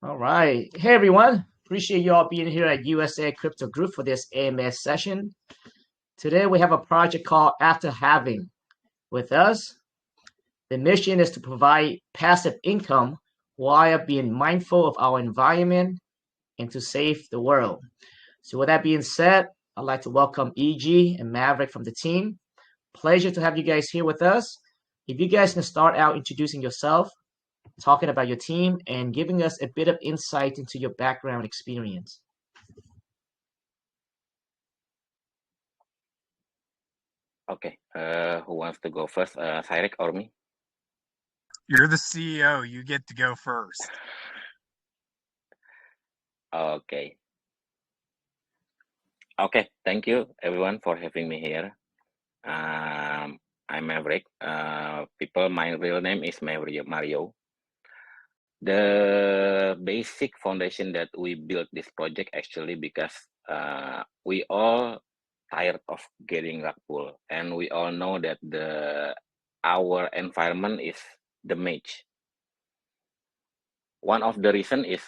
All right. Hey, everyone. Appreciate you all being here at USA Crypto Group for this AMS session. Today, we have a project called After Halving. With us, the mission is to provide passive income while being mindful of our environment and to save the world. So, with that being said, I'd like to welcome EG and Maverick from the team. Pleasure to have you guys here with us. If you guys can start out introducing yourself, talking about your team, and giving us a bit of insight into your background experience. Okay, who wants to go first? Cyrek or me? You're the CEO. You get to go first. Okay. Okay, thank you everyone for having me here. I'm Maverick. My real name is Mario. The basic foundation that we built this project actually because we all tired of getting Rugpull, and we all know that our environment is damaged. One of the reason is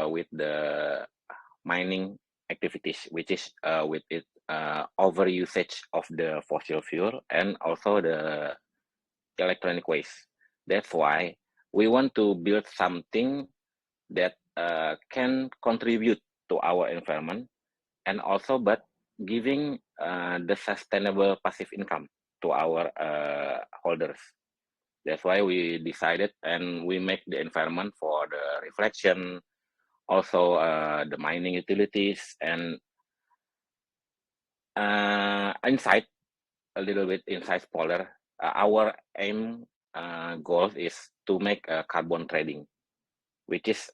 with the mining activities, which is with it overusage of the fossil fuel and also the electronic waste. That's why we want to build something that can contribute to our environment and also but giving the sustainable passive income to our holders. That's why we decided and we make the environment for the reflection, also the mining utilities, and inside a little bit inside spoiler. Our aim goal is to make carbon trading, which is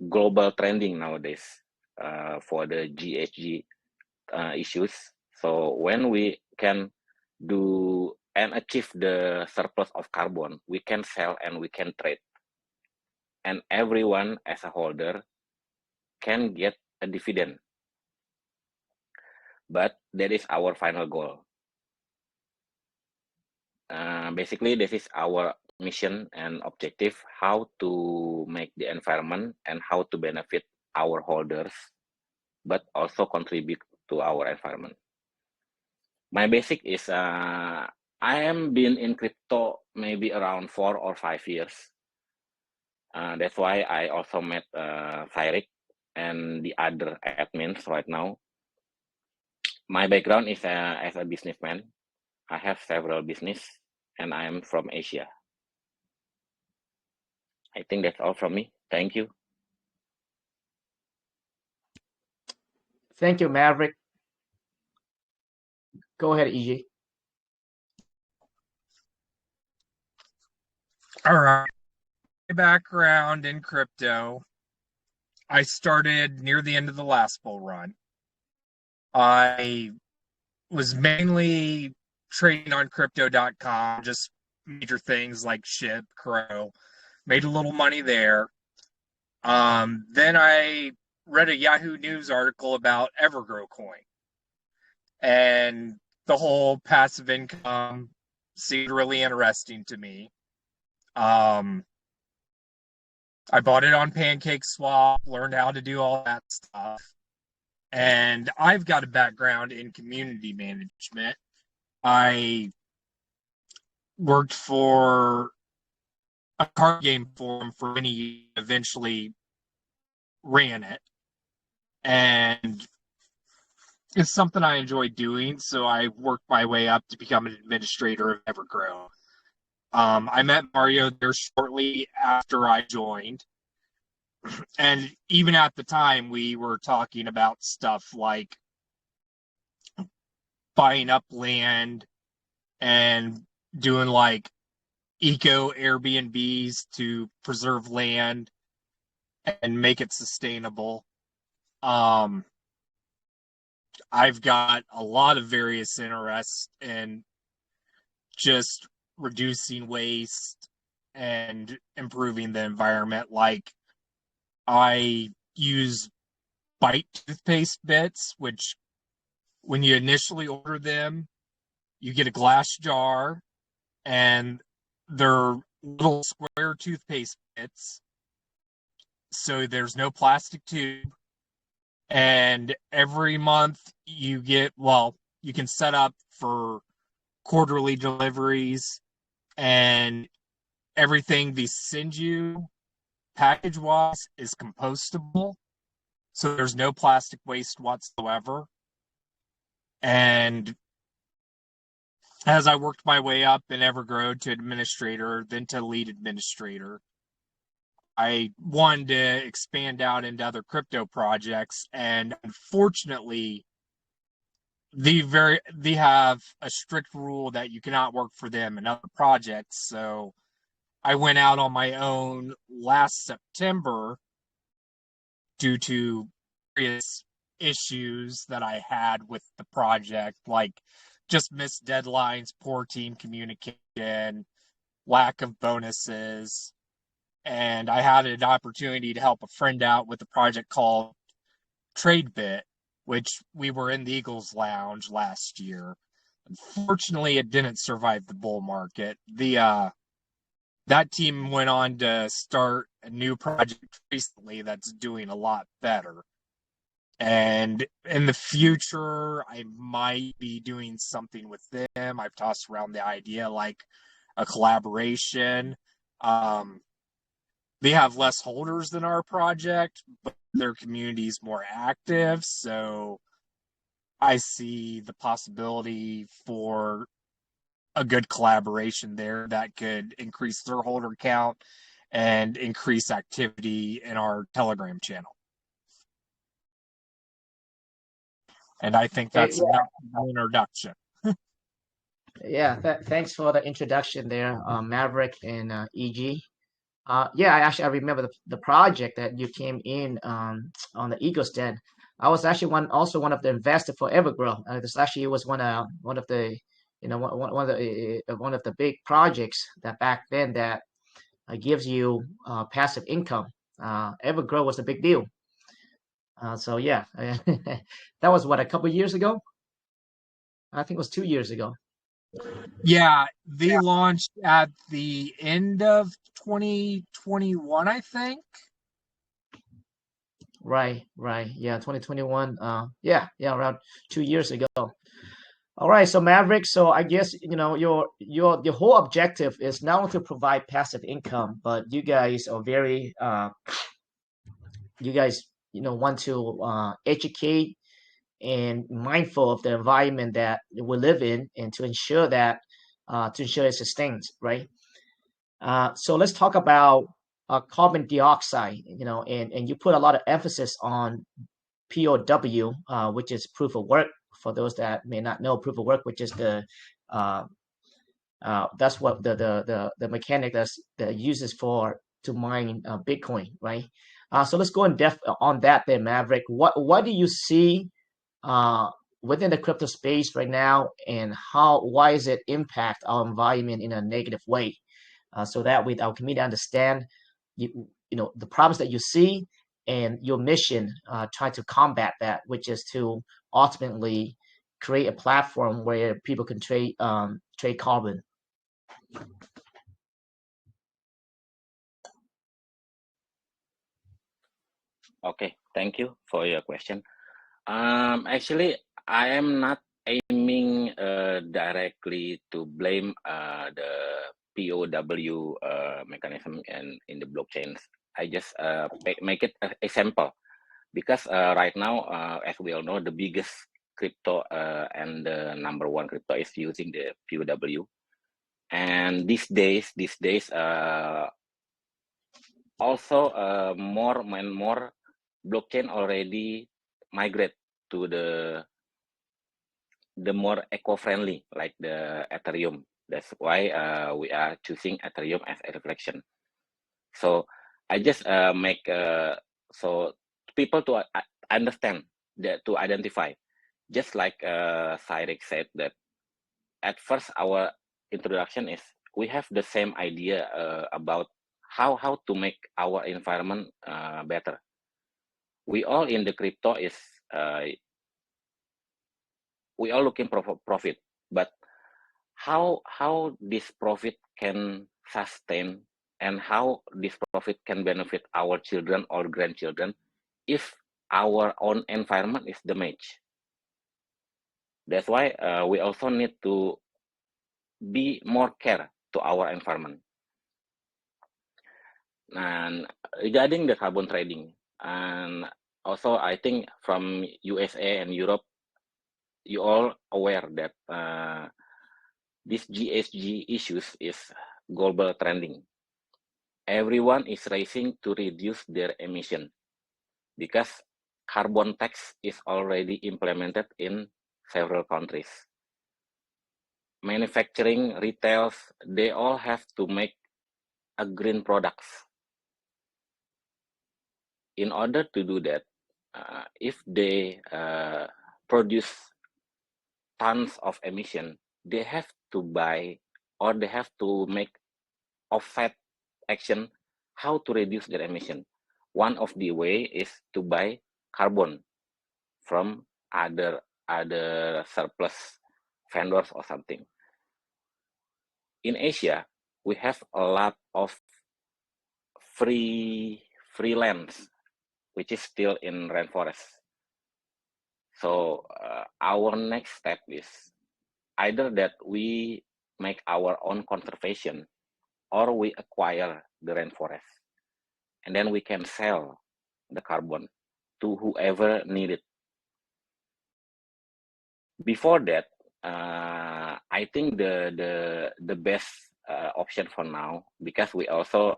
global trending nowadays for the GHG issues. So when we can do and achieve the surplus of carbon, we can sell and we can trade. And everyone as a holder can get a dividend. But that is our final goal. Basically, this is our mission and objective, how to make the environment and how to benefit our holders, but also contribute to our environment. My basic is I am been in crypto maybe around 4 or 5 years. That's why I also met Cyrek and the other admins right now. My background is as a businessman. I have several business and I am from Asia. I think that's all from me. Thank you. Thank you, Maverick. Go ahead, EG. All right. My background in crypto, I started near the end of the last bull run. I was mainly trading on crypto.com, just major things like SHIB, Crow. Made a little money there. Then I read a Yahoo News article about Evergrow Coin. And the whole passive income seemed really interesting to me. I bought it on PancakeSwap, learned how to do all that stuff. And I've got a background in community management. I worked for a card game forum for many years, eventually ran it. And it's something I enjoy doing, so I worked my way up to become an administrator of Evergrow. I met Mario there shortly after I joined. And even at the time, we were talking about stuff like buying up land and doing like eco Airbnbs to preserve land and make it sustainable. I've got a lot of various interests in just reducing waste and improving the environment. Like I use Bite toothpaste bits, which when you initially order them, you get a glass jar and they're little square toothpaste bits. so there's no plastic tube. And every month you get, well, you can set up for quarterly deliveries, and everything they send you package wise is compostable. So there's no plastic waste whatsoever. And as I worked my way up in Evergrow to administrator, then to lead administrator, I wanted to expand out into other crypto projects. And unfortunately, they have a strict rule that you cannot work for them in other projects. So I went out on my own last September due to various issues that I had with the project, like just missed deadlines, poor team communication, lack of bonuses. And I had an opportunity to help a friend out with a project called TradeBit, which we were in the Eagles Lounge last year. Unfortunately, it didn't survive the bull market. That team went on to start a new project recently that's doing a lot better. And in the future, I might be doing something with them. I've tossed around the idea like a collaboration. They have less holders than our project, but their community is more active. So I see the possibility for a good collaboration there that could increase their holder count and increase activity in our Telegram channel. And I think that's enough of an introduction. Yeah, thanks for the introduction there, Maverick and EG. Yeah, I remember the project that you came in on the Eagles Den. I was actually one of the investors for Evergrow. This actually was one of the one of the big projects that back then that gives you passive income. Evergrow was a big deal. So yeah, that was what, a couple years ago. I think it was 2 years ago. Yeah, they launched at the end of 2021, I think. Right. Yeah, 2021. Yeah, around 2 years ago. All right, so Maverick, so I guess your whole objective is not only to provide passive income, but you guys are very you guys want to educate and mindful of the environment that we live in, and to ensure it sustains, right? So let's talk about carbon dioxide, and you put a lot of emphasis on POW, which is proof of work. For those that may not know, proof of work, which is that's what the mechanic that uses to mine Bitcoin, right? So let's go in depth on that there, Maverick. What do you see within the crypto space right now, and why does it impact our environment in a negative way? So that our community understand the problems that you see and your mission, trying to combat that, which is to ultimately create a platform where people can trade carbon. Okay, thank you for your question. Actually, I am not aiming directly to blame the POW mechanism in the blockchains. I just make it an example, because right now, as we all know, the biggest crypto and the number one crypto is using the POW. And these days, also more and more blockchain already migrate to the more eco-friendly, like the Ethereum. That's why we are choosing Ethereum as a reflection. So I just make so people to understand, that to identify, just like Cyrix said, that at first our introduction is we have the same idea about how to make our environment better. We all in the crypto is we all looking for profit, but how this profit can sustain and how this profit can benefit our children or grandchildren if our own environment is damaged. That's why we also need to be more care to our environment. And regarding the carbon trading, and also I think from USA and Europe, you all aware that this GHG issues is global trending. Everyone is racing to reduce their emission because carbon tax is already implemented in several countries. Manufacturing, retails, they all have to make a green products. In order to do that, if they produce tons of emission, they have to buy or they have to make offset action how to reduce their emission. One of the way is to buy carbon from other surplus vendors or something. In Asia, we have a lot of free lands, which is still in rainforest. So our next step is either that we make our own conservation or we acquire the rainforest. And then we can sell the carbon to whoever need it. Before that, I think the best option for now, because we also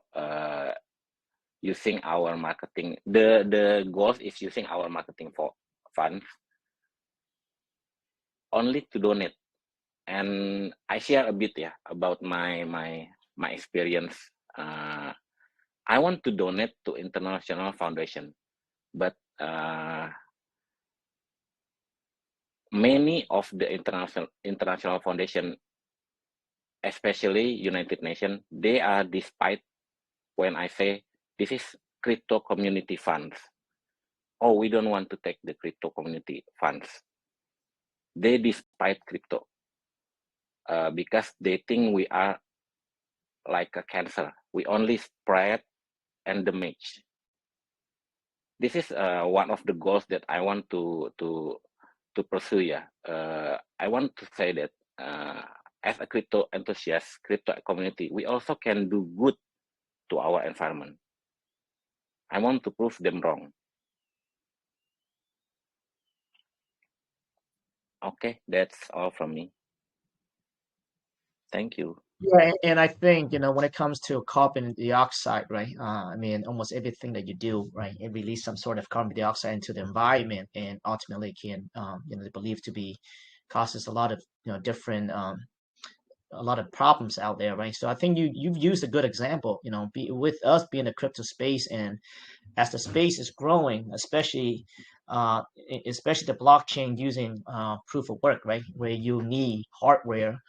using our marketing, the goal is using our marketing for funds only to donate. And I share a bit about my experience. I want to donate to international foundation, but many of the international foundation, especially United Nations, they are despite when I say this is crypto community funds. Oh, we don't want to take the crypto community funds. They despite crypto because they think we are like a cancer. We only spread and damage. This is one of the goals that I want to pursue. I want to say that as a crypto enthusiast, crypto community, we also can do good to our environment. I want to prove them wrong. Okay, that's all from me. Thank you. Yeah, and I think, when it comes to carbon dioxide, right? I mean, almost everything that you do, right, it releases some sort of carbon dioxide into the environment, and ultimately can, believed to be causes a lot of, different, a lot of problems out there, right? So I think you've used a good example, with us being a crypto space, and as the space is growing, especially the blockchain using proof of work, right, where you need hardware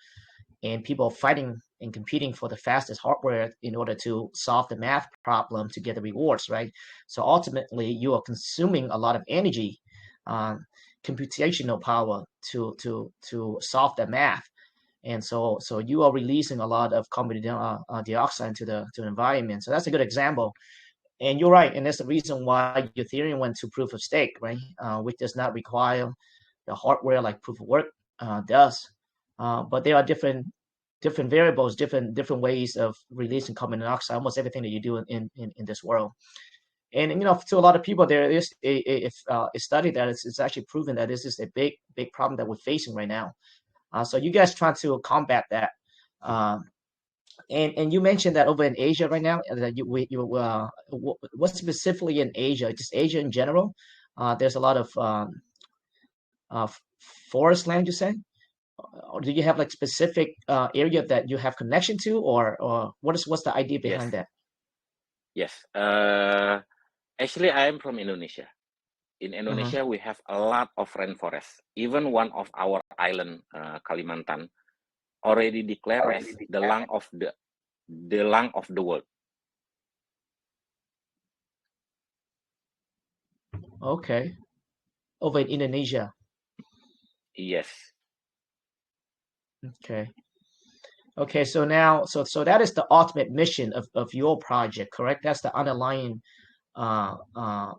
and people fighting and competing for the fastest hardware in order to solve the math problem to get the rewards, right? So ultimately, you are consuming a lot of energy, computational power to solve the math, and so you are releasing a lot of carbon dioxide into the environment. So that's a good example. And you're right, and that's the reason why Ethereum went to proof of stake, right? Which does not require the hardware like proof of work does. But there are different variables, different ways of releasing carbon dioxide. Almost everything that you do in this world. And to a lot of people, there is a study that it's actually proven that this is a big problem that we're facing right now. So you guys try to combat that. And you mentioned that over in Asia right now, that what specifically in Asia, just Asia in general, there's a lot of forest land, you say? Or do you have like specific area that you have connection to, or what's the idea behind that? Yes. Actually, I am from Indonesia. In Indonesia, we have a lot of rainforests. Even one of our island, Kalimantan, already declared as the lung of the world. Okay, over in Indonesia. Yes. Okay. Okay, so now, so that is the ultimate mission of your project, correct? That's the underlying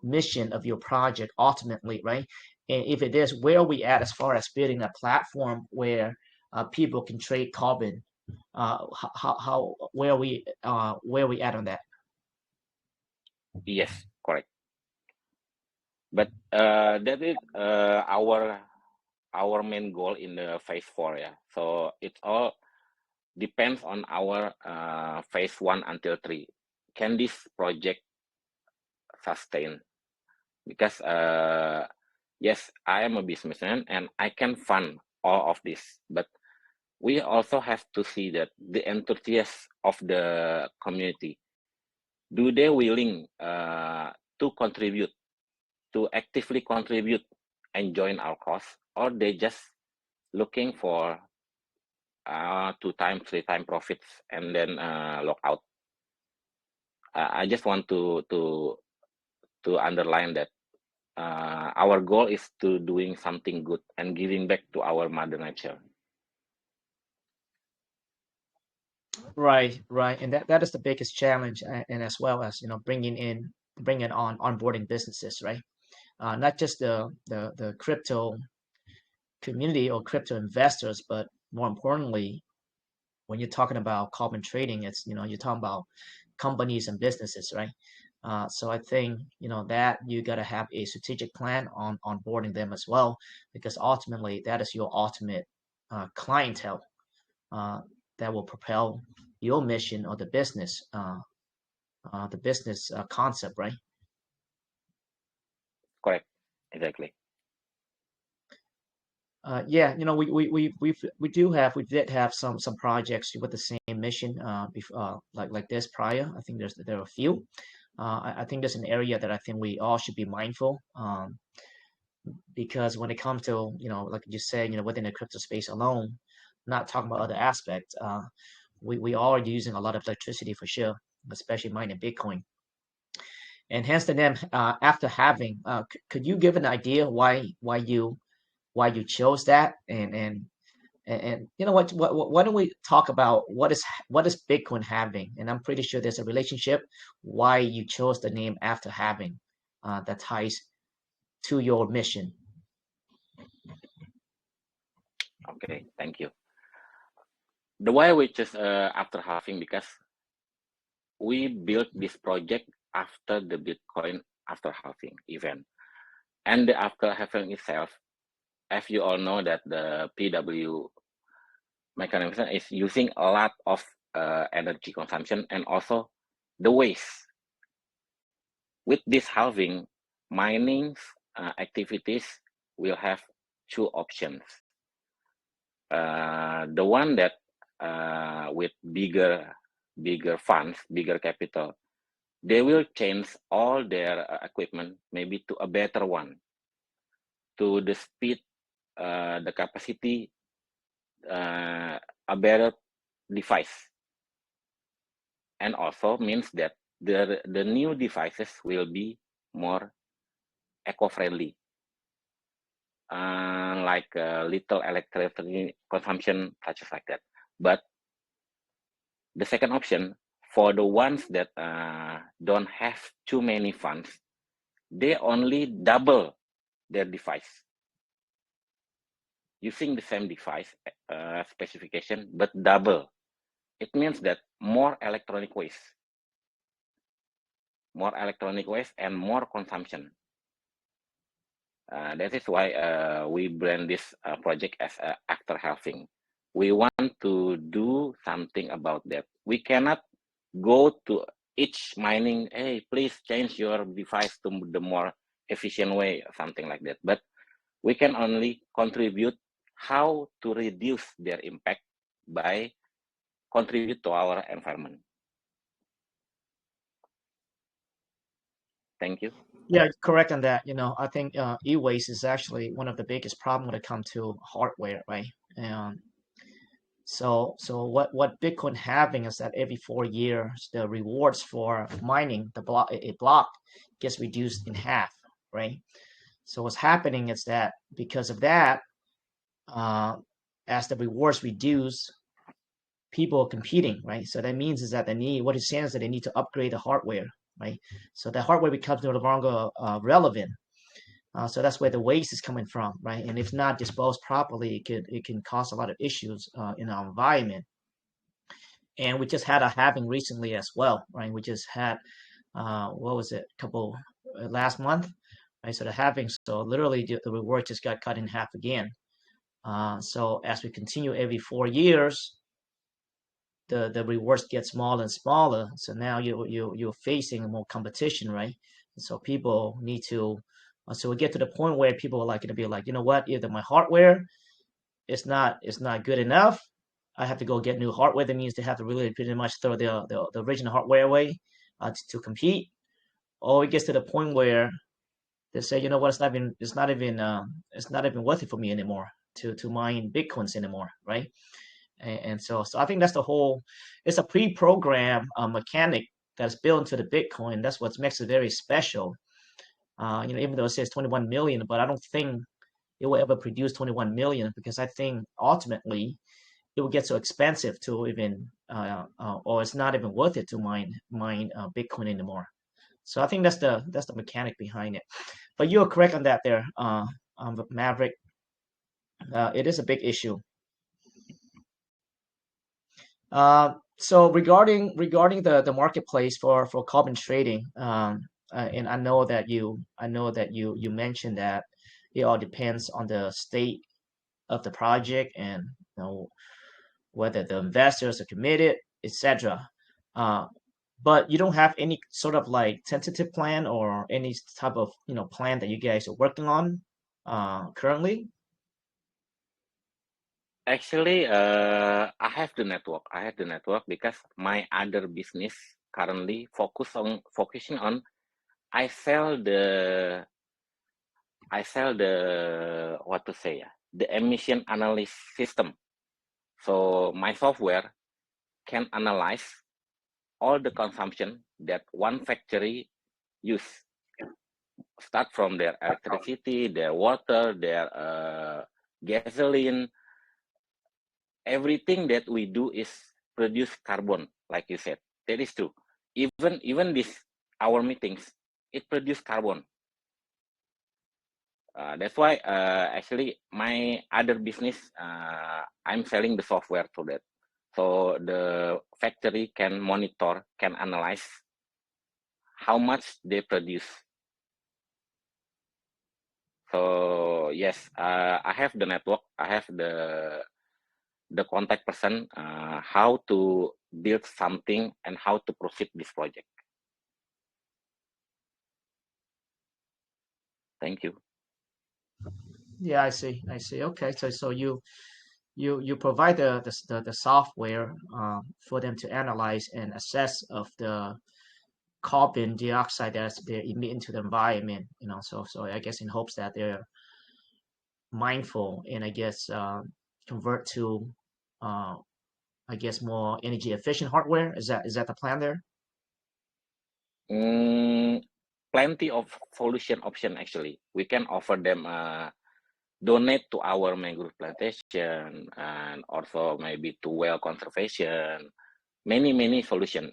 mission of your project ultimately, right? And if it is, where are we at as far as building a platform where people can trade carbon? How where we at on that? Yes, correct. But that is our main goal in the phase 4, yeah. So it all depends on our phase 1 until 3. Can this project sustain? Because yes, I am a businessman and I can fund all of this, but we also have to see that the enthusiasts of the community, do they willing to contribute, to actively contribute and join our cause, or they just looking for 2 times, 3 times profits and then lock out. I just want to underline that our goal is to doing something good and giving back to our mother nature. Right, and that is the biggest challenge, and as well as bringing on onboarding businesses, right? Not just the crypto community or crypto investors, but more importantly, when you're talking about carbon trading, it's you're talking about companies and businesses, right? So I think that you got to have a strategic plan on onboarding them as well, because ultimately that is your ultimate clientele that will propel your mission or the business concept, right? Correct, exactly. Yeah, we did have some projects with the same mission before, like this prior. I think there are a few. I think there's an area that I think we all should be mindful, because when it comes to like you said, within the crypto space alone, not talking about other aspects, we all are using a lot of electricity for sure, especially mining Bitcoin. And hence the name after halving. Could you give an idea why you chose that? And you know what? Why don't we talk about what is Bitcoin halving? And I'm pretty sure there's a relationship why you chose the name after halving that ties to your mission. Okay, thank you. The why we chose after halving, because we built this project after the Bitcoin after halving event, and the after halving itself, as you all know, that the PW mechanism is using a lot of energy consumption and also the waste. With this halving, mining activities will have 2 options. The one that with bigger funds, bigger capital, they will change all their equipment maybe to a better one, to the speed, the capacity, a better device, and also means that the new devices will be more eco-friendly, like little electricity consumption, such as like that. But the second option, for the ones that don't have too many funds, they only double their device, using the same device specification, but double. It means that more electronic waste and more consumption. That is why we brand this project as after halving. We want to do something about that. We cannot go to each mining, hey, please change your device to the more efficient way, or something like that. But we can only contribute how to reduce their impact by contribute to our environment. Thank you. Yeah, correct on that. I think e-waste is actually one of the biggest problems when it comes to hardware, right? And so what Bitcoin having is that every 4 years the rewards for mining a block gets reduced in half, right? So what's happening is that because of that, as the rewards reduce, people competing, right? So that means is that they need, what it's saying is that they need to upgrade the hardware, right? So the hardware becomes no longer relevant. So that's where the waste is coming from, right? And if not disposed properly, it can cause a lot of issues in our environment. And we just had a halving recently as well, right? We just had what was it, couple last month, right? So the halving, so literally the reward just got cut in half again. So as we continue every 4 years, the rewards get smaller and smaller. So now you're facing more competition, right? So people need to. So we get to the point where people are like going to be like, you know what? Either my hardware is not good enough. I have to go get new hardware. That means they have to really pretty much throw the original hardware away to compete. Or it gets to the point where they say, you know what? It's not even worth it for me anymore to mine Bitcoins anymore, right? And so I think that's the whole. It's a pre-programmed mechanic that's built into the Bitcoin. That's what makes it very special. Even though it says 21 million, but I don't think it will ever produce 21 million because I think ultimately it will get so expensive to even, or it's not even worth it to mine Bitcoin anymore. So I think that's the mechanic behind it. But you're correct on that there, Maverick. It is a big issue. So regarding the marketplace for carbon trading, and I know that you mentioned that it all depends on the state of the project and whether the investors are committed, etc. But you don't have any sort of like tentative plan or any type of plan that you guys are working on currently. Actually, I have the network. Because my other business currently focusing on I sell the what to say, the emission analysis system. So my software can analyze all the consumption that one factory use, start from their electricity, their water, their gasoline. Everything that we do is produce carbon, like you said. That is true. Even our meetings, it produce carbon. That's why actually my other business, I'm selling the software to that. So the factory can monitor, can analyze how much they produce. So yes, I have the network, I have the contact person, how to build something and how to proceed this project. Thank you. Yeah, I see. Okay, so you provide the software for them to analyze and assess of the carbon dioxide that they're emitting to the environment. So I guess in hopes that they're mindful and I guess convert to I guess more energy efficient hardware. Is that the plan there? Plenty of solution option actually. We can offer them donate to our mangrove plantation and also maybe to well conservation. Many solution.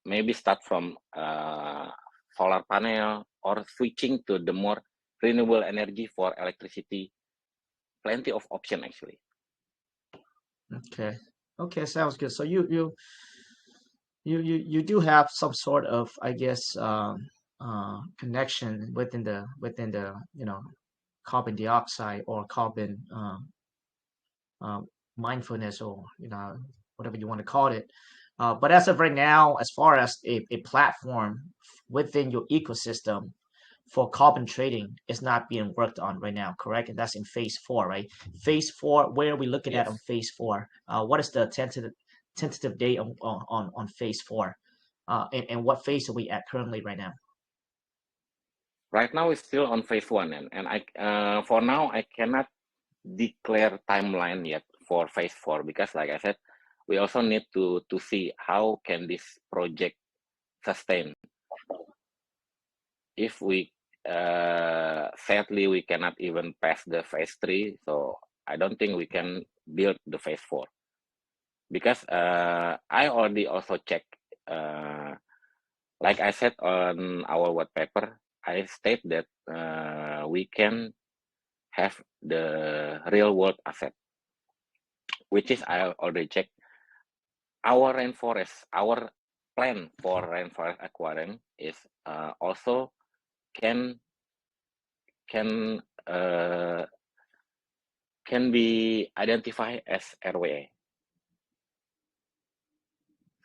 Maybe start from solar panel or switching to the more renewable energy for electricity. Plenty of option actually. Okay, sounds good. So you do have some sort of I guess connection within the carbon dioxide or carbon mindfulness or whatever you want to call it. But as of right now, as far as a platform within your ecosystem for carbon trading is not being worked on right now, correct? And that's in phase 4, right? Phase 4, where are we looking at on phase 4? What is the tentative date on phase 4? And what phase are we at currently right now? Right now it's still on phase 1, and I for now I cannot declare timeline yet for phase 4 because, like I said, we also need to see how can this project sustain. If we sadly we cannot even pass the phase 3, so I don't think we can build the phase 4. because I already also checked, like I said on our white paper, I state that we can have the real world asset, which is I already checked. Our rainforest, our plan for rainforest aquarium is also can be identified as RWA.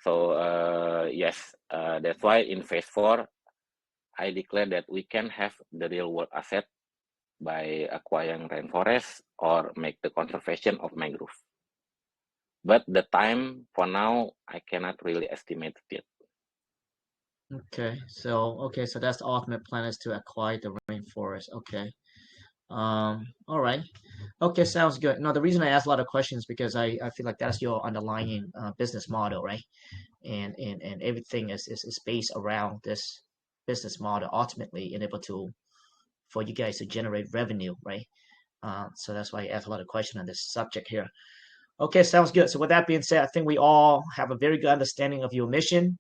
So yes, that's why in phase 4, I declare that we can have the real world asset by acquiring rainforest or make the conservation of mangrove. But the time for now, I cannot really estimate it. Okay, so that's the ultimate plan is to acquire the rainforest. Okay. All right. Okay, sounds good. No, the reason I ask a lot of questions because I feel like that's your underlying business model, right? And everything is based around this business model ultimately and able to for you guys to generate revenue, right? So that's why I ask a lot of questions on this subject here. Okay, sounds good. So with that being said, I think we all have a very good understanding of your mission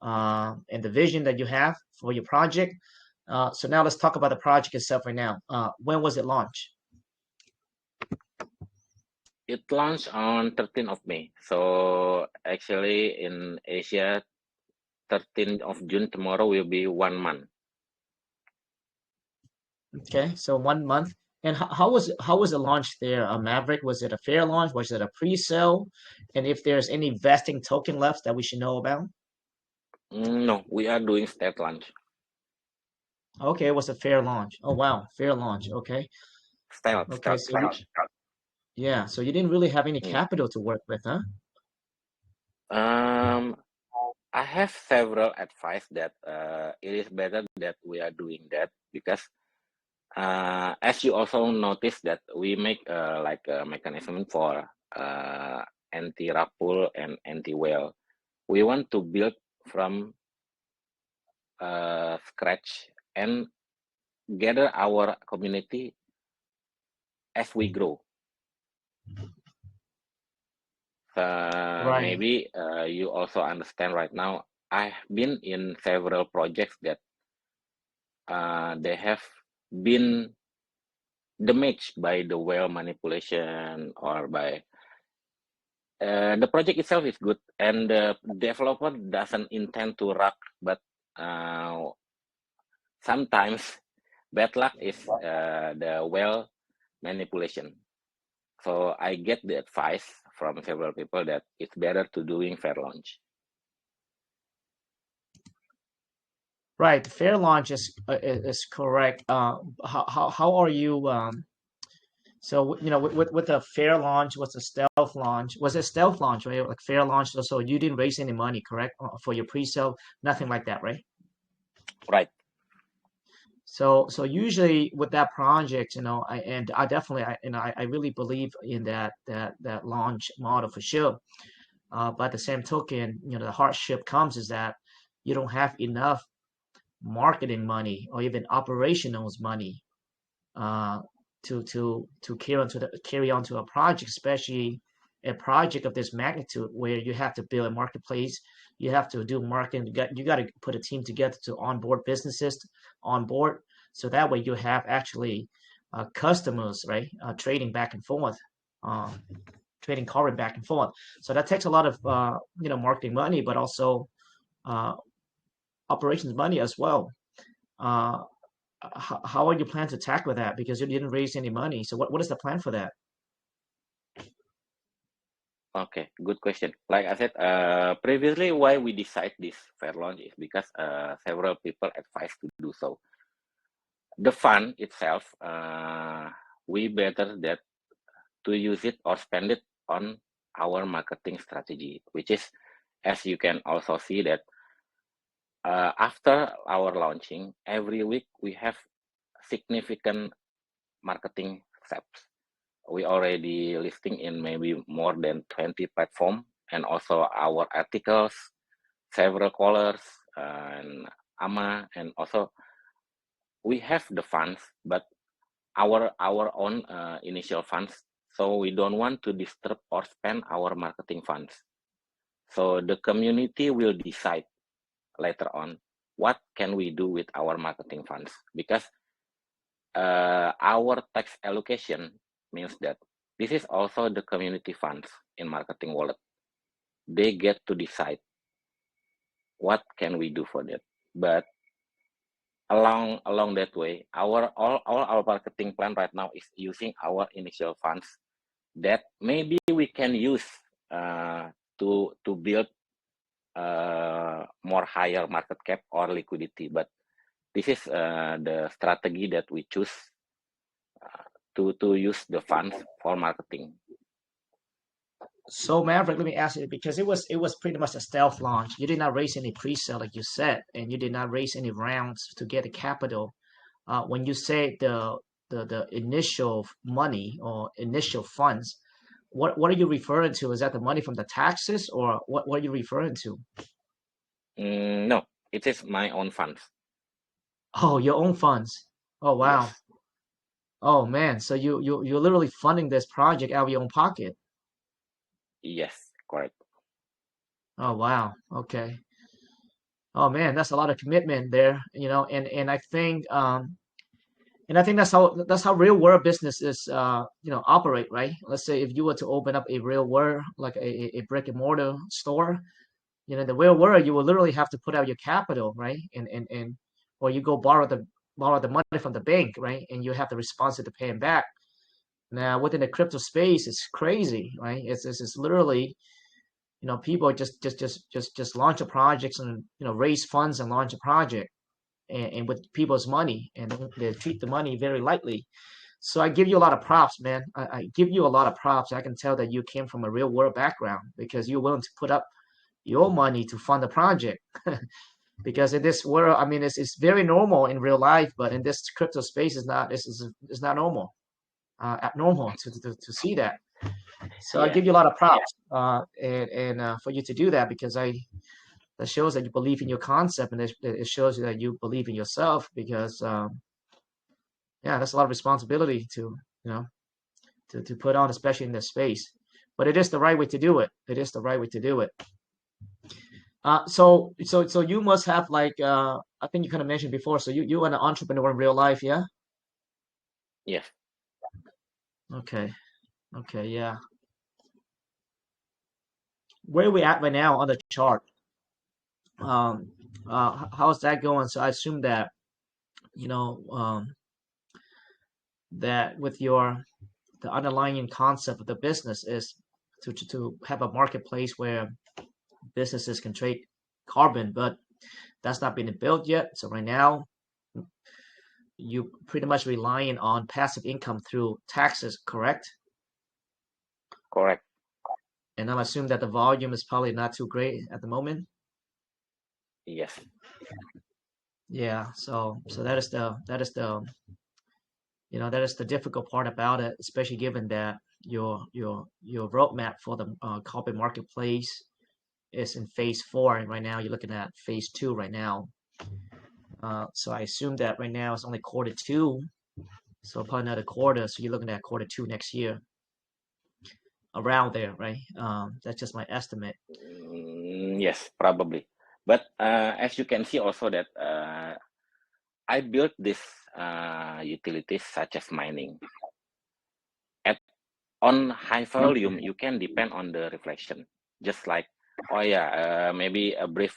and the vision that you have for your project. So now let's talk about the project itself right now. When was it launched? It launched on 13th of May. So actually in Asia, 13th of June tomorrow will be 1 month. Okay, so 1 month. And how was it launched there, Maverick? Was it a fair launch? Was it a pre-sale? And if there's any vesting token left that we should know about? No, we are doing state launch. Okay, it was a fair launch. Oh wow, fair launch. Okay. Stealth. Okay, so yeah, so you didn't really have any capital to work with, huh? I have several advice that it is better that we are doing that because as you also notice that we make like a mechanism for anti-Rugpull and anti-whale. We want to build from scratch and gather our community as we grow. Right. Maybe you also understand right now, I've been in several projects that they have been damaged by the whale manipulation or by the project itself is good and the developer doesn't intend to rug, but sometimes bad luck is the whale manipulation. So I get the advice from several people that it's better to doing fair launch. Right, fair launch is correct. How are you? So you know, with a fair launch, what's a stealth launch? Was it stealth launch, right? Like fair launch, so you didn't raise any money, correct, for your pre-sale, nothing like that, right? Right. So usually with that project, you know, I definitely, I really believe in that launch model for sure. But at the same token, you know, the hardship comes is that you don't have enough marketing money or even operationals money to carry on to a project, especially a project of this magnitude where you have to build a marketplace, you have to do marketing, you got to put a team together to onboard businesses on board, so that way you have actually customers, right? Trading back and forth, trading current back and forth. So that takes a lot of marketing money, but also operations money as well. Uh, how are you planning to tackle that? Because you didn't raise any money. So what is the plan for that? Okay, good question. Like I said, previously why we decide this fair launch is because several people advise to do so. The fund itself, we better that to use it or spend it on our marketing strategy, which is, as you can also see that after our launching, every week we have significant marketing steps. We already listing in maybe more than 20 platforms and also our articles, several callers, and AMA, and also we have the funds, but our own initial funds. So we don't want to disturb or spend our marketing funds. So the community will decide later on what can we do with our marketing funds, because our tax allocation means that this is also the community funds in marketing wallet. They get to decide what can we do for that. But along that way, all our marketing plan right now is using our initial funds that maybe we can use to build more higher market cap or liquidity. But this is the strategy that we choose to use the funds for marketing. So Maverick, let me ask you, because it was pretty much a stealth launch. You did not raise any pre-sale, like you said, and you did not raise any rounds to get the capital. When you say the initial money or initial funds, what are you referring to? Is that the money from the taxes, or what are you referring to? No, it is my own funds. Oh, your own funds. Oh wow. Yes. Oh man, so you're literally funding this project out of your own pocket. Yes, correct. Oh wow. Okay. Oh man, that's a lot of commitment there, and I think that's how real world businesses operate, right? Let's say if you were to open up a real world, like a brick and mortar store, the real world, you will literally have to put out your capital, right? And or you go borrow the money from the bank, right? And you have the responsibility to pay them back. Now within the crypto space, it's crazy, right? It's literally, people just launch a projects and raise funds and launch a project, and with people's money, and they treat the money very lightly. So I give you a lot of props, man. I give you a lot of props. I can tell that you came from a real world background, because you're willing to put up your money to fund the project. Because in this world, I mean, it's very normal in real life, but in this crypto space, it's not normal, abnormal to see that. So I Yeah. give you a lot of props, and for you to do that, because that shows that you believe in your concept, and it shows you that you believe in yourself, because yeah, that's a lot of responsibility to to put on, especially in this space. But it is the right way to do it. It is the right way to do it. So you must have, like, I think you kind of mentioned before. So you are an entrepreneur in real life, yeah? Yes. Okay. Okay. Yeah. Where are we at right now on the chart? How's that going? So I assume that that with the underlying concept of the business is to have a marketplace where businesses can trade carbon, but that's not been built yet. So right now, you pretty much relying on passive income through taxes, correct? Correct. And I'm assuming that the volume is probably not too great at the moment. Yes. Yeah. So that is the that is the difficult part about it, especially given that your roadmap for the carbon marketplace is in phase 4, and right now you're looking at phase 2 right now. So I assume that right now it's only quarter 2, so probably another quarter. So you're looking at quarter 2 next year, around there, right? That's just my estimate. Yes, probably. But as you can see also that I built this utilities such as mining. On high volume, you can depend on the reflection. Just like, oh yeah, maybe a brief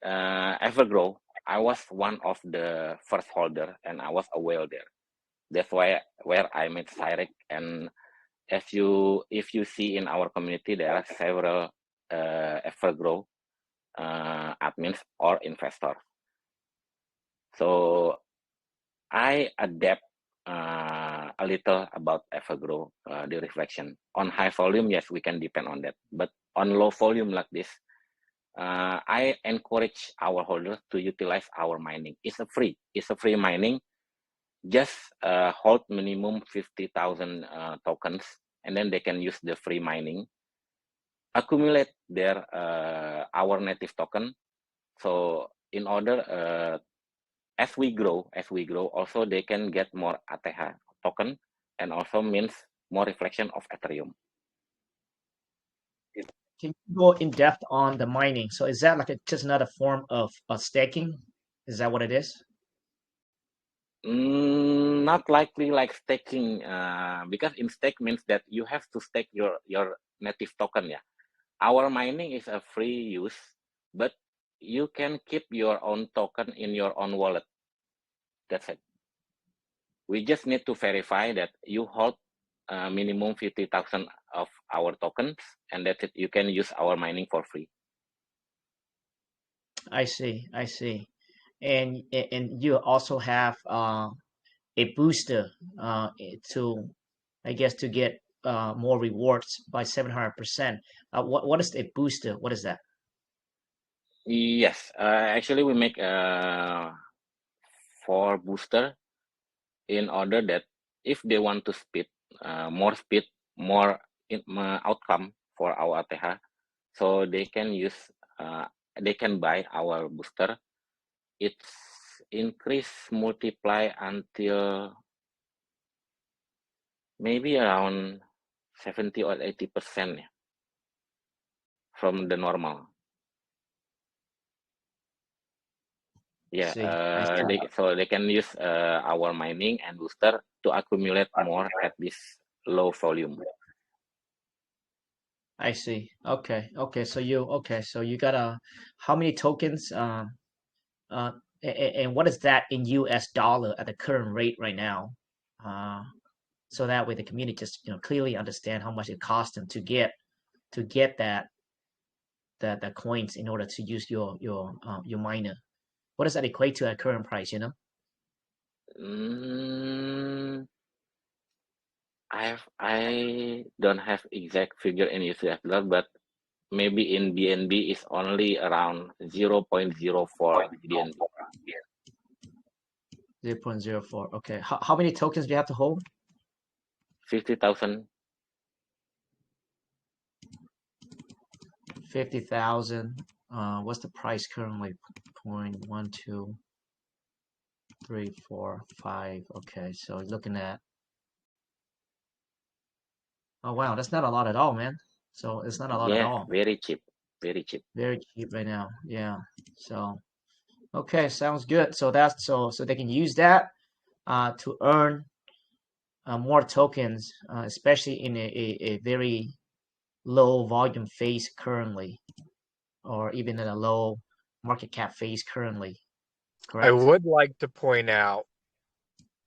Evergrow. I was one of the first holder, and I was a whale there. That's why where I met Cyrek. And if you see in our community, there are several Evergrow admins or investors. So I adapt a little about Evergrow, the reflection. On high volume, yes, we can depend on that. But on low volume like this, I encourage our holders to utilize our mining. It's a free mining. Just hold minimum 50,000 tokens, and then they can use the free mining. Accumulate their our native token. So in order as we grow, also they can get more ATH token, and also means more reflection of Ethereum. Can you go in depth on the mining? So is that like just another form of staking? Is that what it is? Not likely like staking, because in stake means that you have to stake your native token. Yeah, our mining is a free use, but you can keep your own token in your own wallet. That's it. We just need to verify that you hold minimum 50,000 of our tokens, and that's it. You can use our mining for free. I see. And you also have a booster to, I guess, to get more rewards by 700%. What is a booster? What is that? Yes, actually we make 4 booster in order that if they want to speed, more outcome for our ATH, so they can use, they can buy our booster. It's increase multiply until maybe around 70 or 80% from the normal. Yeah, I see. so they can use our mining and booster to accumulate more at this low volume. I see. Okay. So you got how many tokens? And what is that in US dollar at the current rate right now? Uh, so that way the community just clearly understand how much it costs them to get that the coins in order to use your miner. What does that equate to at current price? I don't have exact figure in US dollar, but maybe in BNB is only around 0.04 BNB. 0.04. Okay. How many tokens do you have to hold? 50,000. 50,000. What's the price currently? 0.1234 Okay, so looking at, oh wow, that's not a lot at all, man. So it's not a lot at Yeah, all. very cheap, very cheap. Very cheap right now. Yeah. So okay, sounds good. So that's so they can use that to earn more tokens, especially in a very low volume phase currently, or even in a low market cap phase currently. I Correct? would like to point out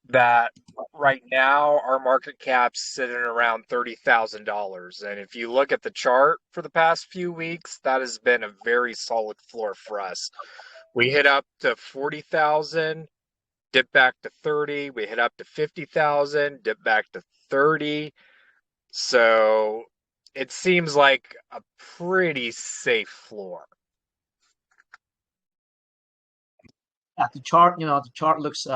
that right now our market cap's sitting around $30,000. And if you look at the chart for the past few weeks, that has been a very solid floor for us. We hit up to 40,000, dip back to 30. We hit up to 50,000, dip back to 30. So it seems like a pretty safe floor. Yeah, the chart looks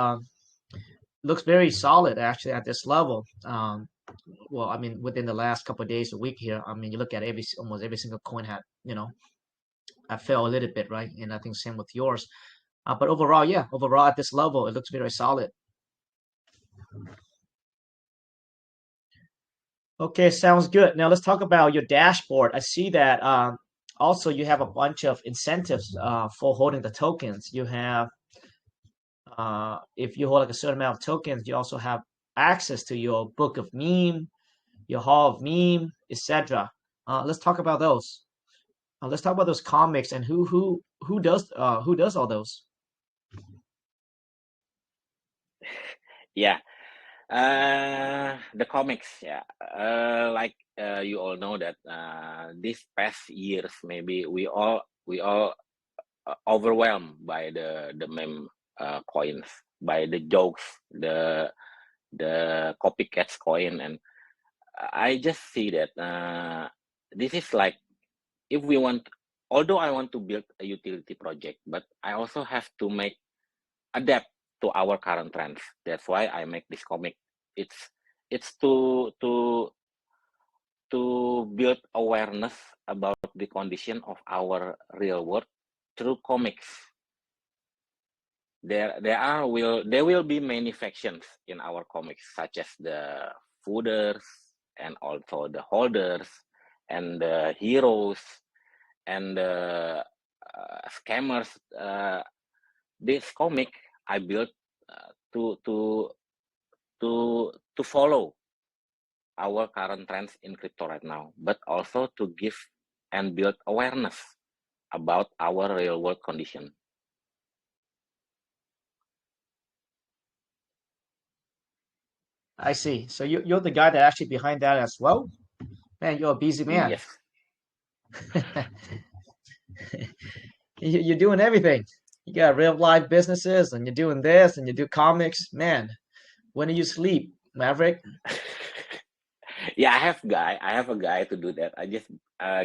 very solid actually at this level. Well, I mean, within the last couple of days, a week here, I mean, you look at almost every single coin had, I fell a little bit, right? And I think same with yours. But overall, yeah, overall at this level, it looks very solid. Okay, sounds good. Now let's talk about your dashboard. I see that also you have a bunch of incentives for holding the tokens. You have, if you hold like a certain amount of tokens, you also have access to your book of meme, your hall of meme, etc. Let's talk about those. Let's talk about those comics and who does all those. Yeah, the comics. Yeah, like you all know that these past years, maybe we all overwhelmed by the meme coins, by the jokes, the copycats coin, and I just see that this is like, if we want, although I want to build a utility project, but I also have to adapt to our current trends. That's why I make this comic. It's to build awareness about the condition of our real world through comics. There will be many factions in our comics, such as the fooders, and also the holders and the heroes and the scammers. This comic I built to follow our current trends in crypto right now, but also to give and build awareness about our real world condition. I see. So you're the guy that actually behind that as well? Man, you're a busy man. Yes. You're doing everything. You got real life businesses and you're doing this and you do comics. Man, when do you sleep, Maverick? Yeah, I have a guy to do that. I just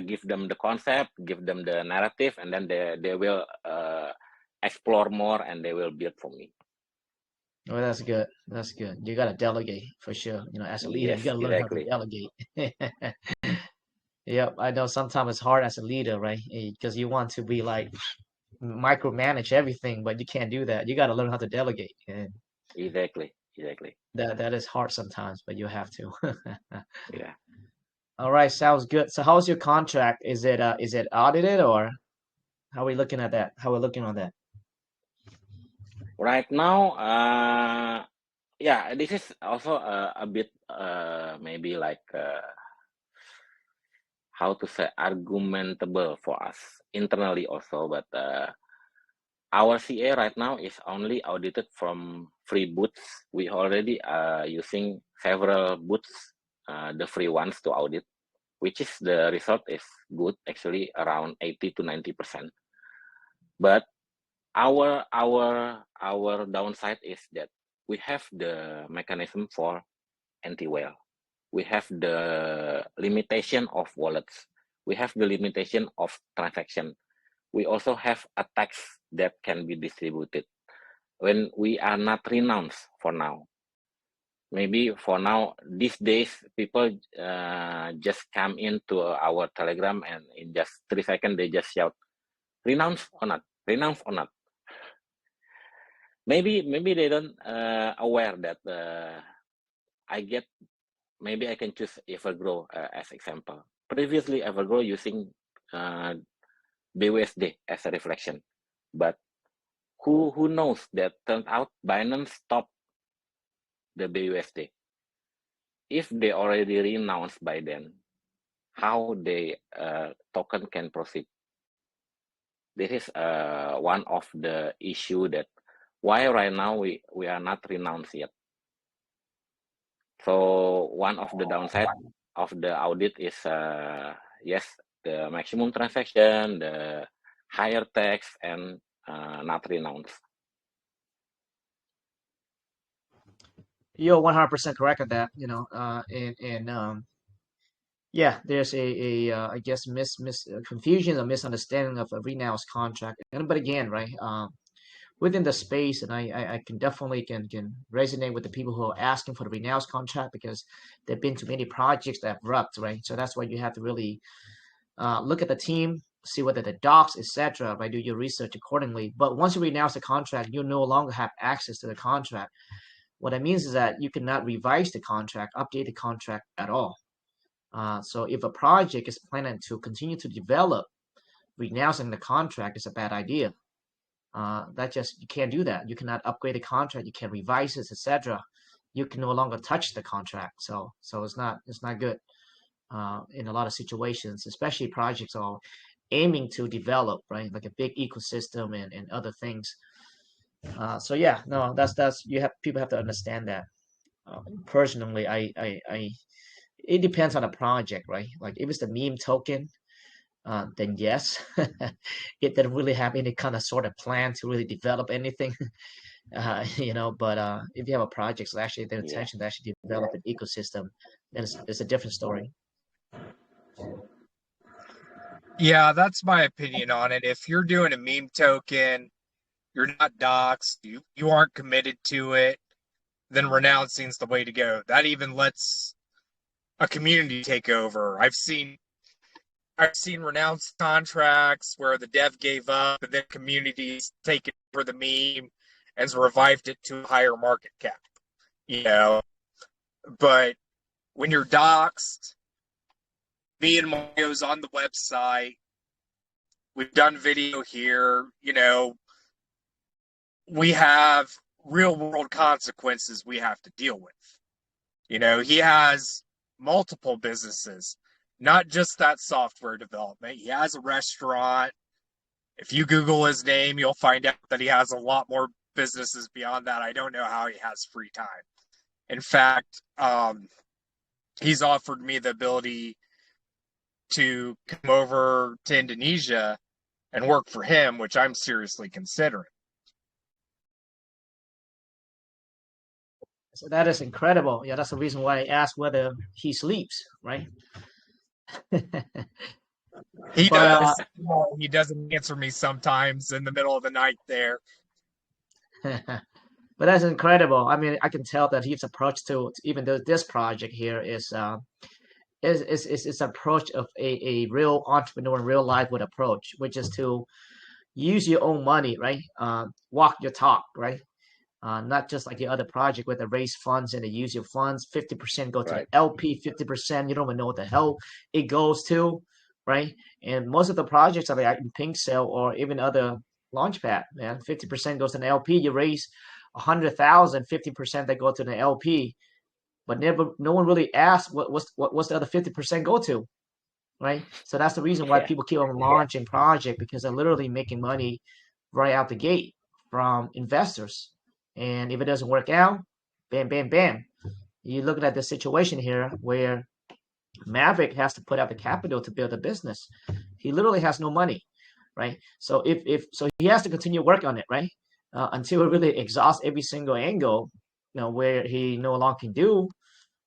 give them the concept, give them the narrative, and then they will explore more and they will build for me. Oh, that's good. That's good. You gotta delegate for sure. As a leader, you Yes, gotta learn how to exactly. delegate. Yep, I know sometimes it's hard as a leader, right? Because you want to be like micromanage everything, but you can't do that. You gotta learn how to delegate, and Exactly. that is hard sometimes, but you have to. Yeah. All right, sounds good. So how's your contract? Is it audited or how are we looking at that? How are we looking on that? Right now, yeah, this is also a bit maybe like how to say argumentable for us internally also, but our CA right now is only audited from free boots. We already using several boots, the free ones to audit, which is the result is good, actually around 80 to 90%. But our downside is that we have the mechanism for anti-whale. We have the limitation of wallets. We have the limitation of transaction. We also have attacks that can be distributed when we are not renounced for now. Maybe for now, these days, people just come into our Telegram and in just 3 seconds, they just shout, renounce or not, renounce or not. Maybe they don't aware that maybe I can choose Evergrow as example. Previously, Evergrow using BUSD as a reflection, but who knows that turned out Binance stopped the BUSD. If they already renounced by then, how the token can proceed? This is one of the issue that why right now we are not renounced yet. So one of the downside of the audit is yes, the maximum transaction, the higher tax, and not renounced. You're 100% correct on that. Yeah, there's I guess confusion or misunderstanding of a renounced contract. But again, right, within the space, and I can definitely can resonate with the people who are asking for the renounced contract because there've been too many projects that have wrecked, right? So that's why you have to really look at the team, see whether the docs, etc., right? Do your research accordingly. But once you renounce the contract, you no longer have access to the contract. What that means is that you cannot revise the contract, update the contract at all. So if a project is planning to continue to develop, renouncing the contract is a bad idea. You can't do that. You cannot upgrade the contract. You can't revise it, etc. You can no longer touch the contract. So it's not good in a lot of situations, especially projects are aiming to develop, right, like a big ecosystem and other things. So yeah, no, that's people have to understand that. Personally, I it depends on the project, right? Like if it's the meme token, then yes, it didn't really have any kind of sort of plan to really develop anything, But if you have a project, so actually the intention to actually develop an ecosystem, then it's a different story. Yeah, that's my opinion on it. If you're doing a meme token, you're not doxxed, you aren't committed to it, then renouncing's the way to go. That even lets a community take over. I've seen renounced contracts where the dev gave up and then communities taken over the meme and revived it to a higher market cap. But when you're doxxed, me and Mario's on the website. We've done video here. You know, we have real world consequences we have to deal with. You know, he has multiple businesses, not just that software development. He has a restaurant. If you Google his name, you'll find out that he has a lot more businesses beyond that. I don't know how he has free time. In fact, he's offered me the ability to come over to Indonesia and work for him, which I'm seriously considering. So that is incredible. Yeah, that's the reason why I asked whether he sleeps, right? He But, does. He doesn't answer me sometimes in the middle of the night there. but that's incredible. I mean, I can tell that his approach to even though this project here is approach of a real entrepreneur, real life with approach, which is to use your own money, right? Walk your talk, right? Not just like the other project where they raise funds and they use your funds. 50% go to Right. the LP, 50% you don't even know what the hell it goes to, right? And most of the projects are like in Pink Cell or even other Launchpad, man. 50% goes to the LP. You raise 100,000, 50% that go to the LP, but no one really asks what's the other 50% go to, right? So that's the reason why Yeah. people keep on launching project because they're literally making money right out the gate from investors. And if it doesn't work out, bam, bam, bam. You're looking at the situation here where Maverick has to put out the capital to build a business. He literally has no money, right? So if so, he has to continue work on it, right? Until he really exhausts every single angle, where he no longer can do,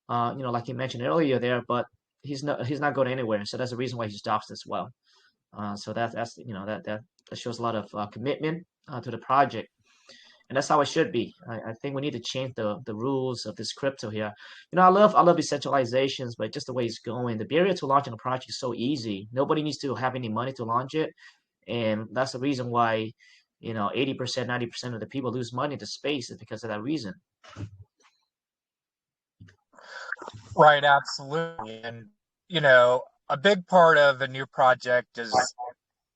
like you mentioned earlier there. But he's not going anywhere. So that's the reason why he's doxed as well. So that shows a lot of commitment to the project. And that's how it should be. I think we need to change the rules of this crypto here. I love decentralizations, but just the way it's going, the barrier to launching a project is so easy. Nobody needs to have any money to launch it, and that's the reason why 80%, 90% of the people lose money to space is because of that reason. Right, absolutely. And a big part of a new project is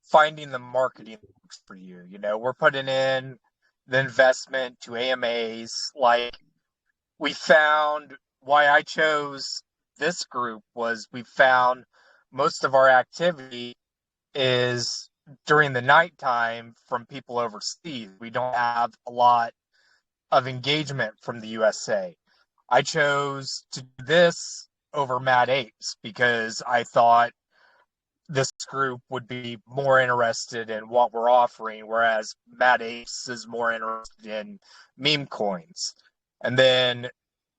finding the marketing for you. We're putting in the investment to AMAs. Like, we found why I chose this group was we found most of our activity is during the nighttime from people overseas. We don't have a lot of engagement from the USA. I chose to do this over Mad Apes because I thought this group would be more interested in what we're offering, whereas Mad Apes is more interested in meme coins. And then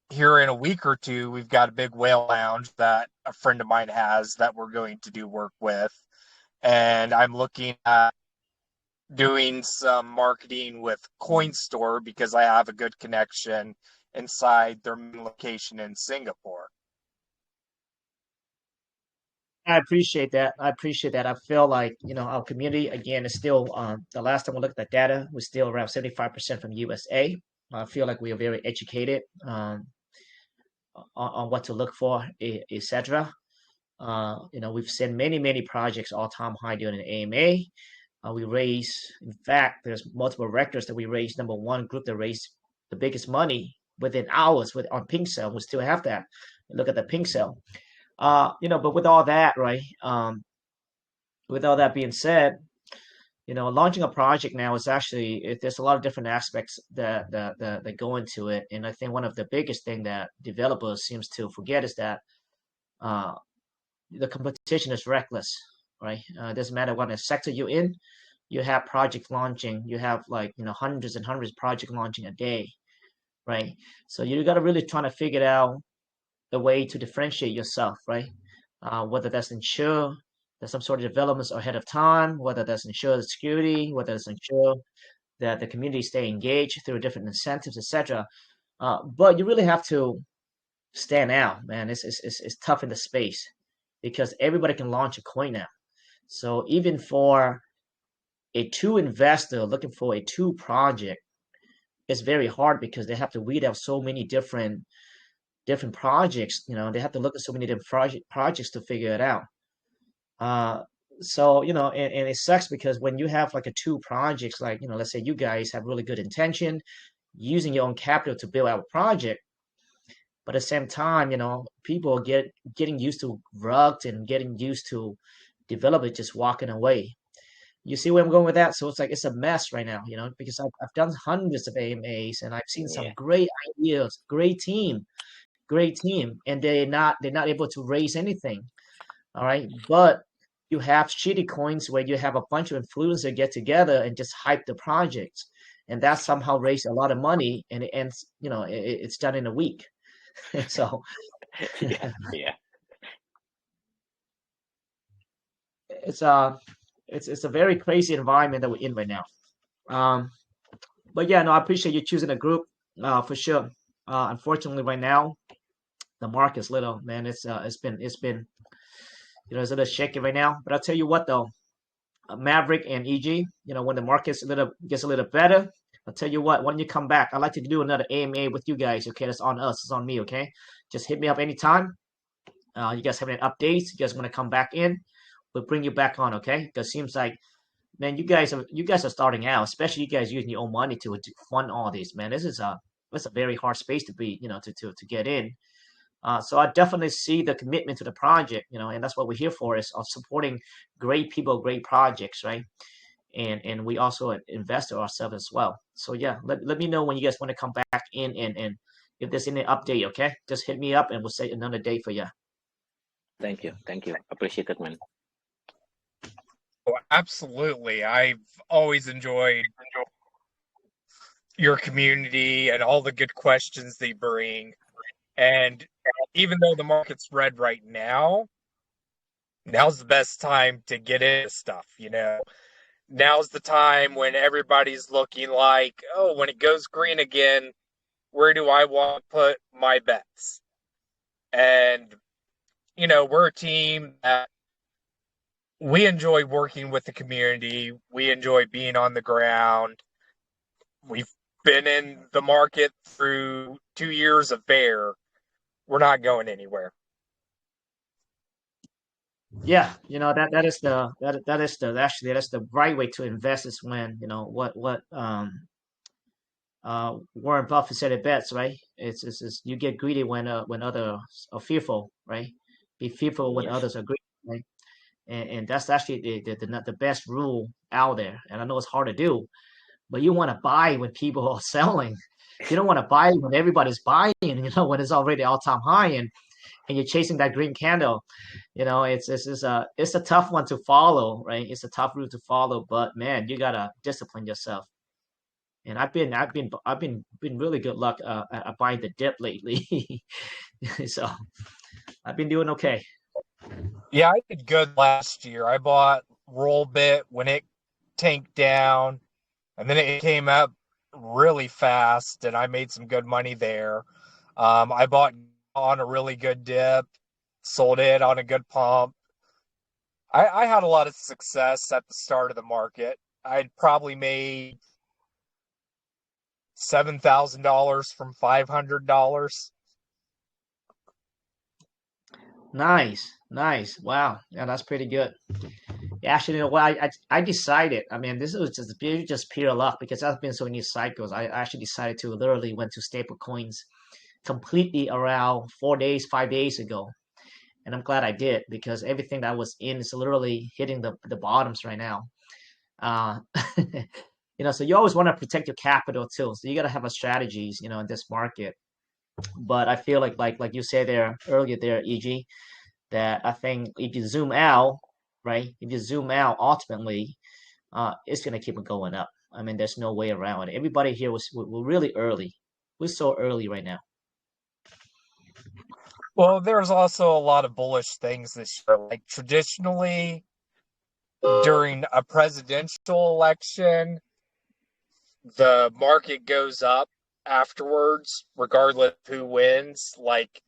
here in a week or two, we've got a big whale lounge that a friend of mine has that we're going to do work with. And I'm looking at doing some marketing with CoinStore because I have a good connection inside their main location in Singapore. I appreciate that. I feel like, our community, again, is still, the last time we looked at data, was still around 75% from USA. I feel like we are very educated on what to look for, etc. We've seen many projects all-time high during the AMA. We raise, in fact, there's multiple records that we raised. Number one group that raised the biggest money within hours on Pink Cell. We still have that. Look at the Pink Cell. But with all that, right? With all that being said, launching a project now is actually there's a lot of different aspects that go into it, and I think one of the biggest thing that developers seems to forget is that the competition is reckless, right? It doesn't matter what sector you're in, you have project launching, you have hundreds and hundreds of project launching a day, right? So you got to really try to figure out the way to differentiate yourself, right? Whether that's ensure that some sort of developments are ahead of time, whether that's ensure the security, whether it's ensure that the community stay engaged through different incentives, etc. But you really have to stand out, man. It's tough in the space because everybody can launch a coin now. So even for a two investor looking for a two project, it's very hard because they have to weed out so many different different projects. They have to look at so many different projects to figure it out. So and it sucks because when you have like a two projects, like let's say you guys have really good intention, using your own capital to build out a project, but at the same time, people getting used to rugged and getting used to developer just walking away. You see where I'm going with that? So it's like it's a mess right now, because I've done hundreds of AMAs and I've seen some Yeah. great ideas, great team, and they're not able to raise anything. All right, but you have shitty coins where you have a bunch of influencers get together and just hype the project, and that somehow raised a lot of money, and it ends, it's done in a week. So Yeah. Yeah. it's a very crazy environment that we're in right now. But yeah, no, I appreciate you choosing a group, for sure. Unfortunately, right now the market's little, man. It's been it's a little shaky right now. But I'll tell you what though, Maverick and EG, when the market gets a little better, I'll tell you what, when you come back, I'd like to do another AMA with you guys. Okay, that's on us. It's on me. Okay, just hit me up anytime. You guys have any updates? You guys want to come back in? We'll bring you back on. Okay, because it seems like, man, you guys are starting out, especially you guys using your own money to fund all this. Man, it's a very hard space to be, to get in. So I definitely see the commitment to the project, and that's what we're here for, is supporting great people, great projects, right? And we also invest in ourselves as well. So yeah, let me know when you guys want to come back in, and if there's any update, okay? Just hit me up and we'll set another day for you. Thank you. Appreciate it, man. Oh, absolutely. I've always enjoyed your community and all the good questions they bring. And even though the market's red right now, now's the best time to get into stuff, Now's the time when everybody's looking like, oh, when it goes green again, where do I want to put my bets? And, we're a team that we enjoy working with the community. We enjoy being on the ground. We've been in the market through 2 years of bear. We're not going anywhere. Yeah, that's the right way to invest, is when, what Warren Buffett said it best, right? It's you get greedy when others are fearful, right? Be fearful when Yes. others are greedy, right? And that's actually the best rule out there. And I know it's hard to do, but you want to buy when people are selling. You don't want to buy when everybody's buying, when it's already all-time high, and you're chasing that green candle. It's a tough one to follow, right? It's a tough route to follow, but man, you gotta discipline yourself. And I've been really good luck at buying the dip lately. So I've been doing okay. Yeah, I did good last year. I bought Rollbit when it tanked down, and then it came up really fast, and I made some good money there. I bought on a really good dip, sold it on a good pump. I had a lot of success at the start of the market. I'd probably made $7,000 from $500. Nice. Wow. Yeah, that's pretty good. Yeah, actually, what I decided. I mean, this was just pure luck, because I've been so many cycles. I actually decided to literally went to staple coins completely around 4 days, 5 days ago. And I'm glad I did, because everything that was in is literally hitting the bottoms right now. Uh, so you always want to protect your capital too. So you got to have a strategies, in this market. But I feel like you said there earlier there, EG, that I think if you zoom out, right? If you zoom out, ultimately, it's gonna keep going up. I mean, there's no way around it. Everybody here we're really early. We're so early right now. Well, there's also a lot of bullish things this year. Like traditionally, during a presidential election, the market goes up afterwards, regardless of who wins. Like,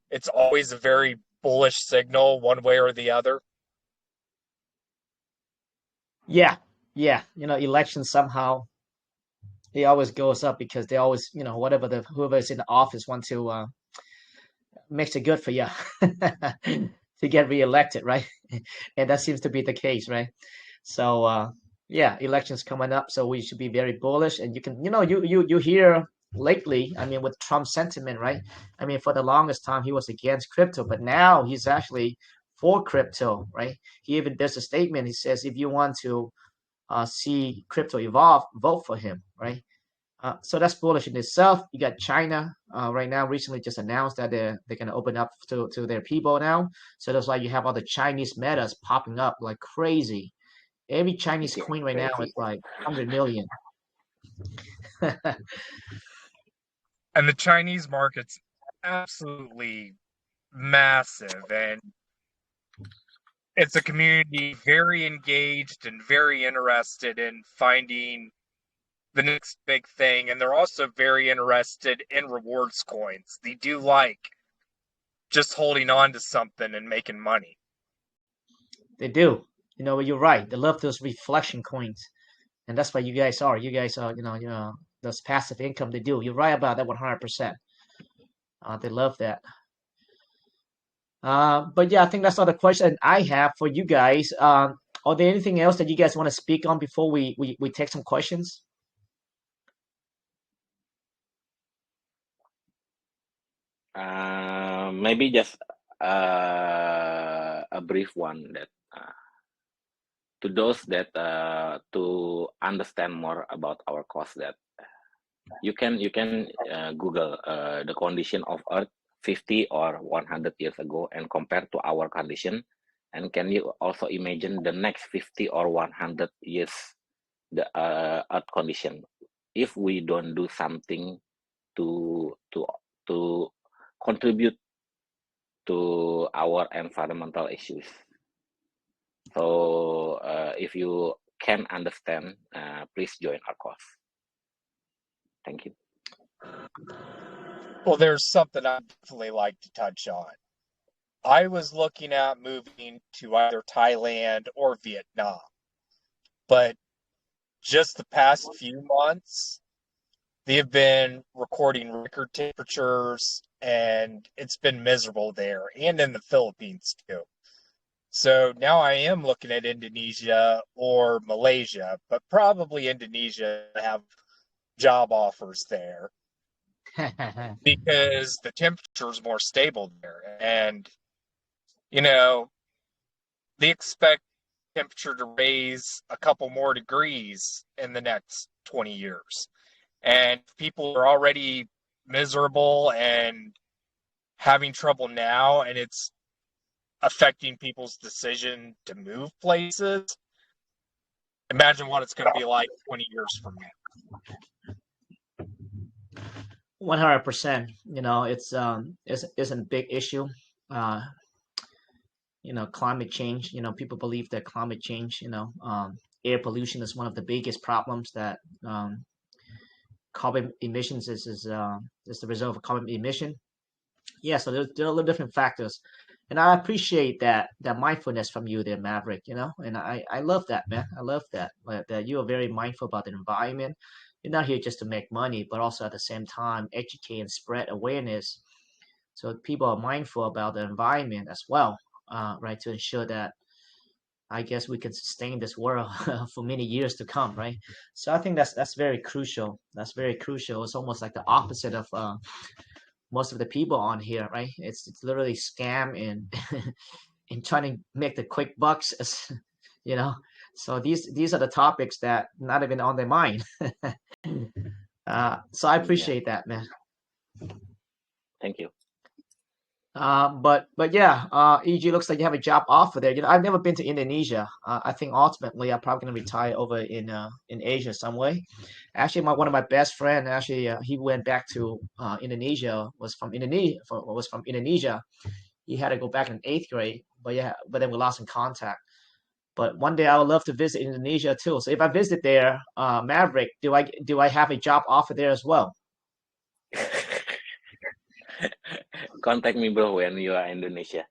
it's always a very bullish signal one way or the other. Yeah, yeah. Elections somehow it always goes up, because they always, whoever's in the office want to makes it good for you to get reelected, right? And that seems to be the case, right? So yeah, elections coming up, so we should be very bullish. And you can, you hear lately, I mean, with Trump's sentiment, right? I mean, for the longest time he was against crypto, but now he's actually for crypto, right? He even does a statement. He says, if you want to see crypto evolve, vote for him, right? So that's bullish in itself. You got China right now recently just announced that they're going to open up to their people now. So that's why you have all the Chinese metas popping up like crazy. Every Chinese Yeah, coin right now crazy. is like 100 million. And the Chinese market's absolutely massive, and it's a community very engaged and very interested in finding the next big thing. And they're also very interested in rewards coins. They do like just holding on to something and making money. They do. You're right. They love those reflection coins. And that's what you guys are. You guys are, those passive income they do. You're right about that 100%. They love that. But yeah, I think that's all the question I have for you guys. Are there anything else that you guys want to speak on before we take some questions? Maybe just a brief one that to those that to understand more about our cost, that you can Google the condition of Earth 50 or 100 years ago and compare to our condition, and can you also imagine the next 50 or 100 years the Earth condition if we don't do something to contribute to our environmental issues. So if you can understand, please join our course. Thank you. Well, there's something I'd definitely like to touch on. I was looking at moving to either Thailand or Vietnam, but just the past few months, they have been recording record temperatures, and it's been miserable there and in the Philippines too. So now I am looking at Indonesia or Malaysia, but probably Indonesia to have job offers there because the temperature is more stable there. And, they expect temperature to raise a couple more degrees in the next 20 years. And people are already miserable and having trouble now, and it's affecting people's decision to move places. Imagine what it's going to be like 20 years from now. 100%. It's a big issue. Climate change. People believe that climate change. Air pollution is one of the biggest problems that carbon emissions is the result of carbon emission. Yeah, so there are a little different factors, and I appreciate that mindfulness from you there, Maverick. And I love that, man. I love that you are very mindful about the environment. You're not here just to make money, but also at the same time educate and spread awareness, so people are mindful about the environment as well, right? To ensure that I guess we can sustain this world for many years to come, right? So I think that's very crucial. That's very crucial. It's almost like the opposite of most of the people on here, right? It's literally scam and and trying to make the quick bucks, you know. So these are the topics that not even on their mind. So I appreciate that, man. Thank you. But yeah, EG looks like you have a job offer there. I've never been to Indonesia. I think ultimately I'm probably gonna retire over in Asia some way. Actually, one of my best friend actually he went back to Indonesia. Was from Indonesia. He had to go back in 8th grade, but yeah, but then we lost in contact. But one day I would love to visit Indonesia too. So if I visit there, Maverick, do I have a job offer there as well? Contact me, bro, when you are in Indonesia.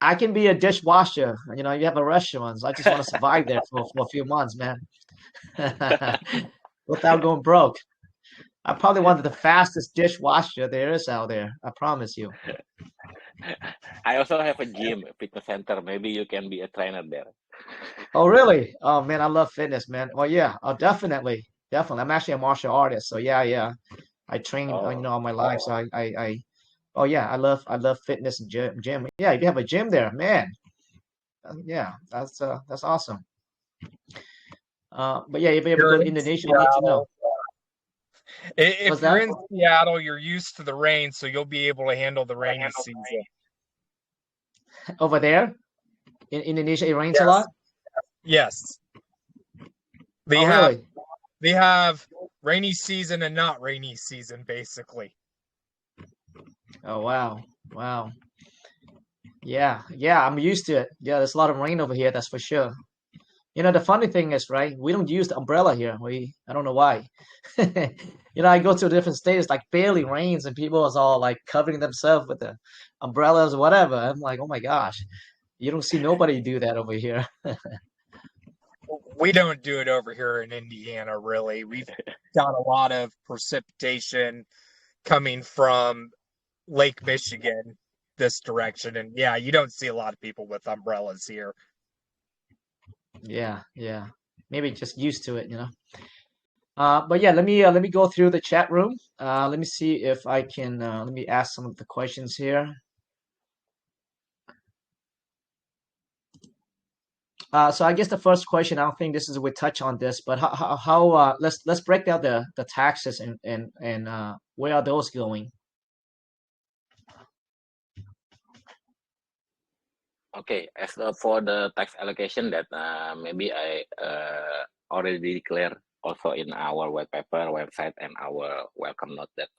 I can be a dishwasher. You have a restaurant. So I just want to survive there for a few months, man, without going broke. I'm probably one of the fastest dishwasher there is out there. I promise you. I also have a gym, a fitness center. Maybe you can be a trainer there. Oh, really? Oh, man, I love fitness, man. Oh, yeah. Oh, definitely. Definitely. I'm actually a martial artist. So, yeah, yeah. I train, Oh, all my life. So, oh, yeah, I love fitness and gym. Yeah, you have a gym there, man. Yeah, that's awesome. But yeah, if you ever You're go to in Indonesia, you need to know. Seattle. What's If you're that? in Seattle, you're used to the rain, so you'll be able to handle the rainy season. Over there in Indonesia, it rains a Yes. lot? Yes. They Oh, have really? they have rainy season and not rainy season, basically. Oh, wow. Wow. Yeah, yeah, I'm used to it. Yeah, there's a lot of rain over here, that's for sure. The funny thing is, right, we don't use the umbrella here. I don't know why. I go to different states, like barely rains, and people is all like covering themselves with the umbrellas or whatever. I'm like, oh my gosh, you don't see nobody do that over here. We don't do it over here in Indiana, really. We've got a lot of precipitation coming from Lake Michigan this direction. And yeah, you don't see a lot of people with umbrellas here. Yeah, yeah. Maybe just used to it. But yeah, let me go through the chat room. Let me see if I can. Let me ask some of the questions here. So I guess the first question, I don't think this is we touch on this, but how let's break down the taxes and where are those going? okay. As for the tax allocation, that maybe I already declare also in our white paper, website, and our welcome note that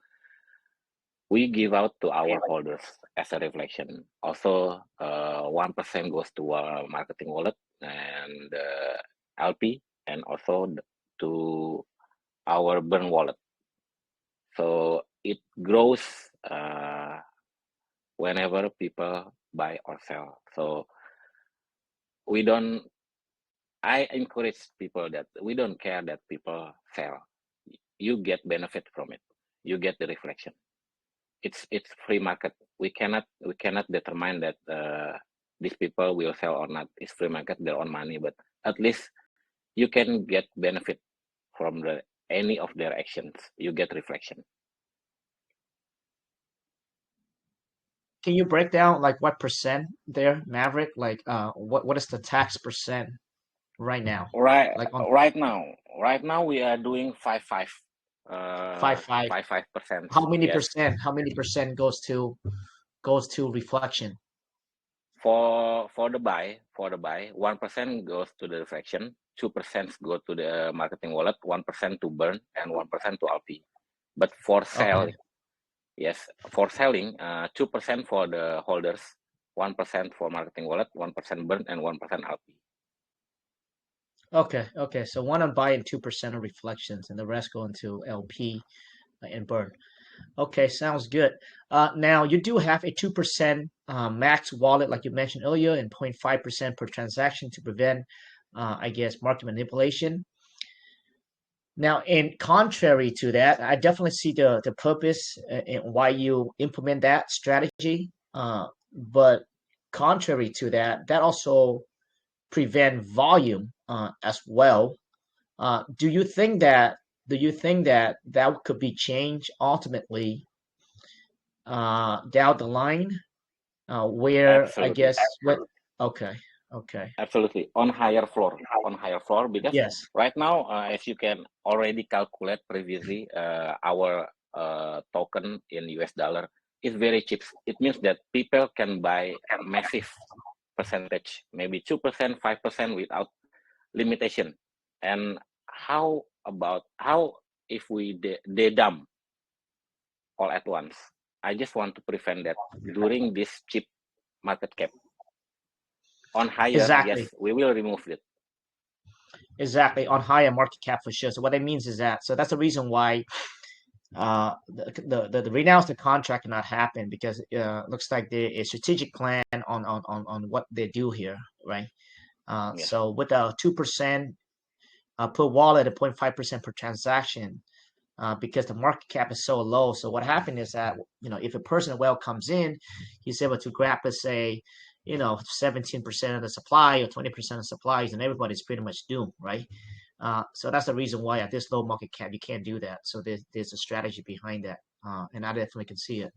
we give out to our holders as a reflection. Also, 1% goes to our marketing wallet and LP, and also to our burn wallet. So it grows whenever people buy or sell. So we don't. I encourage people that we don't care that people sell. You get benefit from it. You get the reflection. It's free market. We cannot determine that these people will sell or not. It's free market, their own money, but at least you can get benefit from any of their actions. You get reflection. Can you break down like what percent there, Maverick? Like what is the tax percent right now? Right, Like on right now we are doing 5.5, 5.5. 5.5%. How many Yes, percent? How many percent goes to reflection? for the buy, 1% goes to the reflection, 2% go to the marketing wallet, 1% to burn, and 1% to LP. But for Okay. selling, yes, for selling, 2% for the holders, 1% for marketing wallet, 1% burn, and 1% LP. Okay. Okay. So one on buy and 2% of reflections, and the rest go into LP and burn. Okay, sounds good. Now you do have a 2% max wallet, like you mentioned earlier, and 0.5% per transaction to prevent, I guess, market manipulation. Now, in contrary to that, I definitely see the purpose and why you implement that strategy. But contrary to that, that also prevent volume as well. Do you think that that could be changed ultimately down the line? Where I Absolutely. guess what? Okay, okay, Absolutely. On higher floor, because yes, right now, as you can already calculate previously, our token in US dollar is very cheap. It means that people can buy massive percentage, maybe 2%, 5% without limitation. And how if we they dump all at once? I just want to prevent that during this cheap market cap. On higher, exactly, yes, we will remove it. exactly on higher market cap for sure. So what that means is that that's the reason why the renounce the contract cannot happen because looks like there is a strategic plan on what they do here, right? Yes. So with a 2% per wallet, a 0.5% per transaction, because the market cap is so low. So what happened is that, if a person well comes in, he's able to grab, let's say, 17% of the supply or 20% of supplies, and everybody's pretty much doomed, right? So that's the reason why at this low market cap you can't do that. So there's a strategy behind that, and I definitely can see it.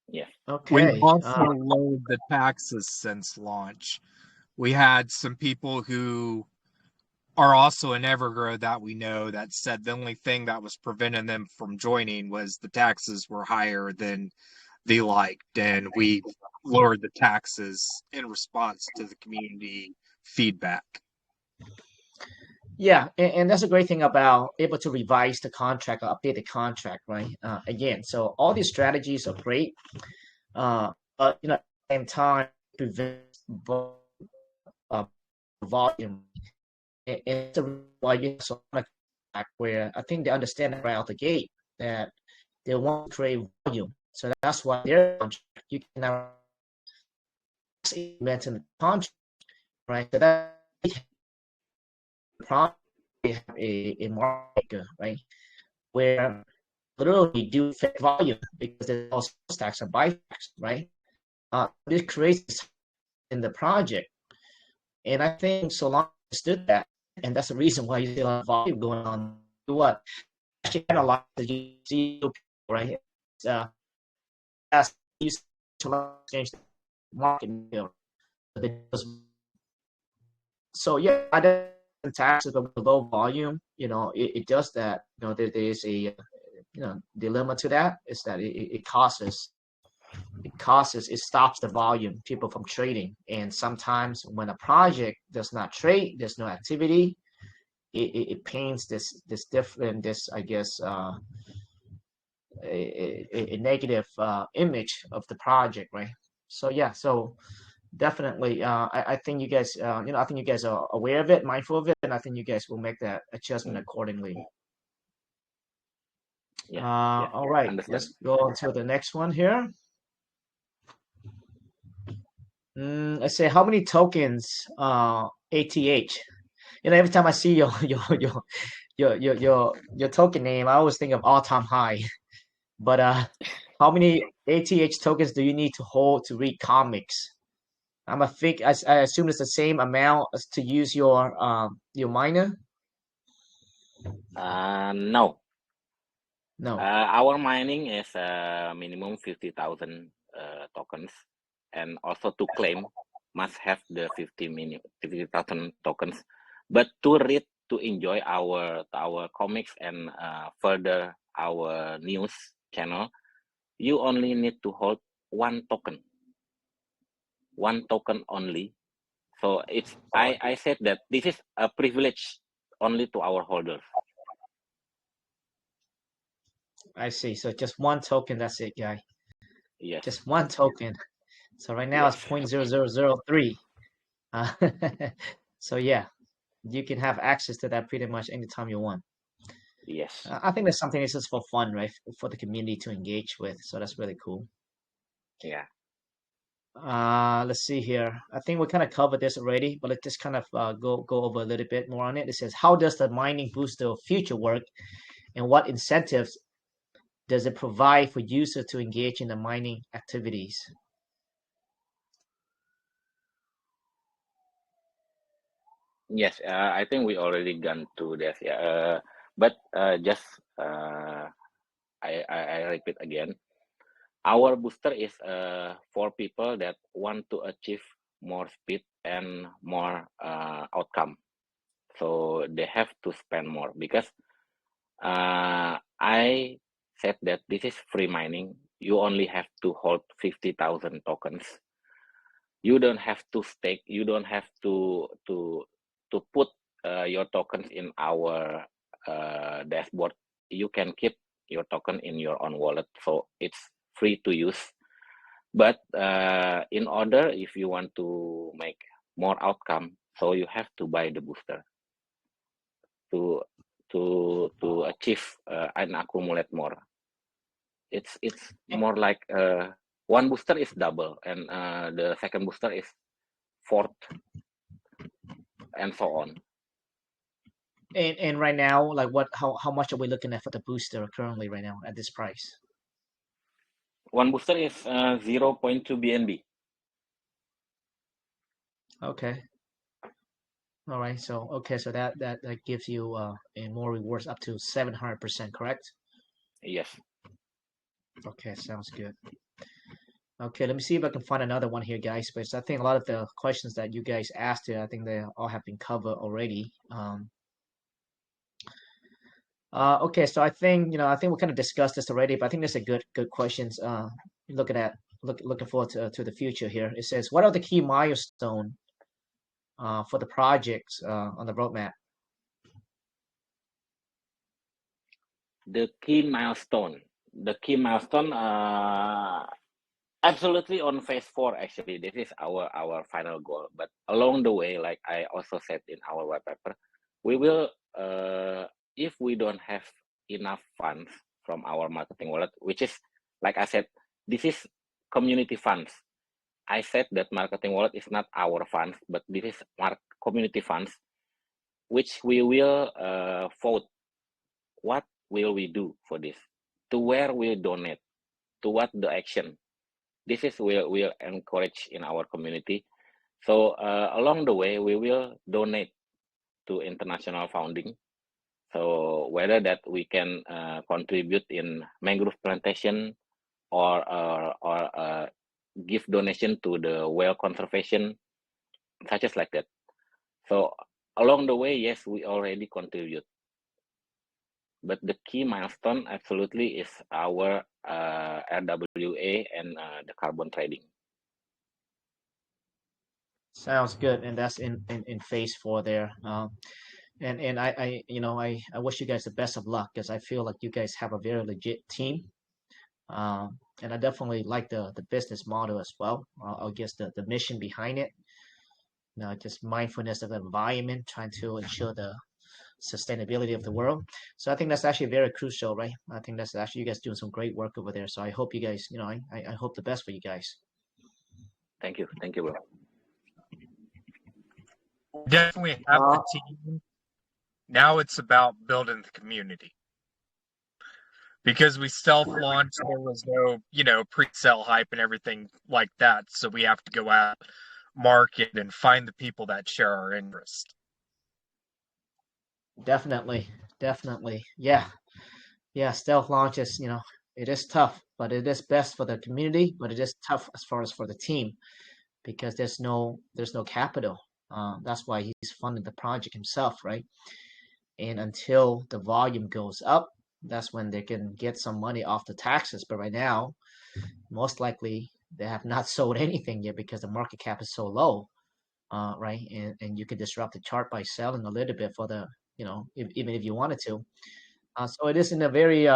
Yeah. Okay. We've also lowered the taxes since launch. We had some people who are also in Evergrow that we know that said the only thing that was preventing them from joining was the taxes were higher than they liked, and we lowered the taxes in response to the community feedback. Yeah, and that's a great thing about able to revise the contract or update the contract, right? Again, so all these strategies are great, but at the same time, prevents volume. And it's why you saw where I think they understand right out the gate that they want to create volume. So that's why they're you can now implement in the contract, right? So that probably have a market, right? Where literally do fake volume because there's also stacks and buybacks, right? This creates in the project. And I think Solana understood that. And that's the reason why you see a lot of volume going on. What? Actually, analyze the GC, right? As you change the market. So yeah, I don't taxes with low volume. It does that. There's a dilemma to that. Is that it causes it stops the volume people from trading. And sometimes when a project does not trade, there's no activity. It paints this different, I guess, a negative image of the project, right? So yeah, so definitely, I think you guys, I think you guys are aware of it, mindful of it, and I think you guys will make that adjustment accordingly. Yeah. All right, let's go on to the next one here. Let's say how many tokens ATH. Every time I see your token name, I always think of all-time high. But how many ATH tokens do you need to hold to read comics? I assume it's the same amount as to use your miner. No. No. Our mining is minimum 50,000 tokens, and also to claim must have the 50,000 tokens. But to read, to enjoy our comics and further our news channel, you only need to hold one token only. So it's I said that this is a privilege only to our holders. I see. So just one token, that's it, guy. Yes. Just one token. So right now it's 0.0003. So yeah, you can have access to that pretty much anytime you want. Yes. I think that's something that's just for fun, right? For the community to engage with. So that's really cool. Yeah. Let's see here. I think we kind of covered this already, but let's just kind of go over a little bit more on it. It says, how does the mining booster future work, and what incentives does it provide for users to engage in the mining activities? Yes, I think we already gone through this. Yeah, but just I repeat again. Our booster is for people that want to achieve more speed and more outcome. So they have to spend more, because I said that this is free mining. You only have to hold 50,000 tokens. You don't have to stake. You don't have to put your tokens in our dashboard. You can keep your token in your own wallet, so it's free to use. But in order, if you want to make more outcome, so you have to buy the booster to achieve and accumulate more. It's more like one booster is double, and the second booster is fourth, and so on. And right now, like how much are we looking at for the booster currently right now at this price? One booster is 0.2 BNB. Okay. All right. So okay, so that gives you more rewards up to 700%, correct? Yes. Okay, sounds good. Okay, let me see if I can find another one here, guys. But I think a lot of the questions that you guys asked here, I think they all have been covered already. Okay, so I think we kind of discussed this already, but I think that's a good questions. Looking forward to the future here. It says, what are the key milestones for the projects on the roadmap? The key milestone. Absolutely on phase 4. Actually, this is our final goal. But along the way, like I also said in our white paper, we will if we don't have enough funds from our marketing wallet, which is, like I said, this is community funds. I said that marketing wallet is not our funds, but this is community funds, which we will vote. What will we do for this? To where we donate? To what the action? This is we'll encourage in our community. So along the way, we will donate to international founding. So whether that we can contribute in mangrove plantation or give donation to the whale conservation, such as like that. So along the way, yes, we already contribute. But the key milestone absolutely is our RWA and the carbon trading. Sounds good, and that's in phase 4 there. And I wish you guys the best of luck because I feel like you guys have a very legit team. And I definitely like the business model as well. I guess the mission behind it. Just mindfulness of the environment, trying to ensure the sustainability of the world. So I think that's actually very crucial, right? I think that's actually you guys doing some great work over there. So I hope you guys, I hope the best for you guys. Thank you, Will. Definitely have the team. Now it's about building the community. Because we self-launched, there was no, pre-sale hype and everything like that. So we have to go out, market, and find the people that share our interest. Definitely. Yeah. Stealth launches, it is tough, but it is best for the community, but it is tough as far as for the team because there's no capital. That's why he's funding the project himself, right? And until the volume goes up, that's when they can get some money off the taxes. But right now, most likely they have not sold anything yet because the market cap is so low, right? And you could disrupt the chart by selling a little bit for the, even if you wanted to. So it is in a very,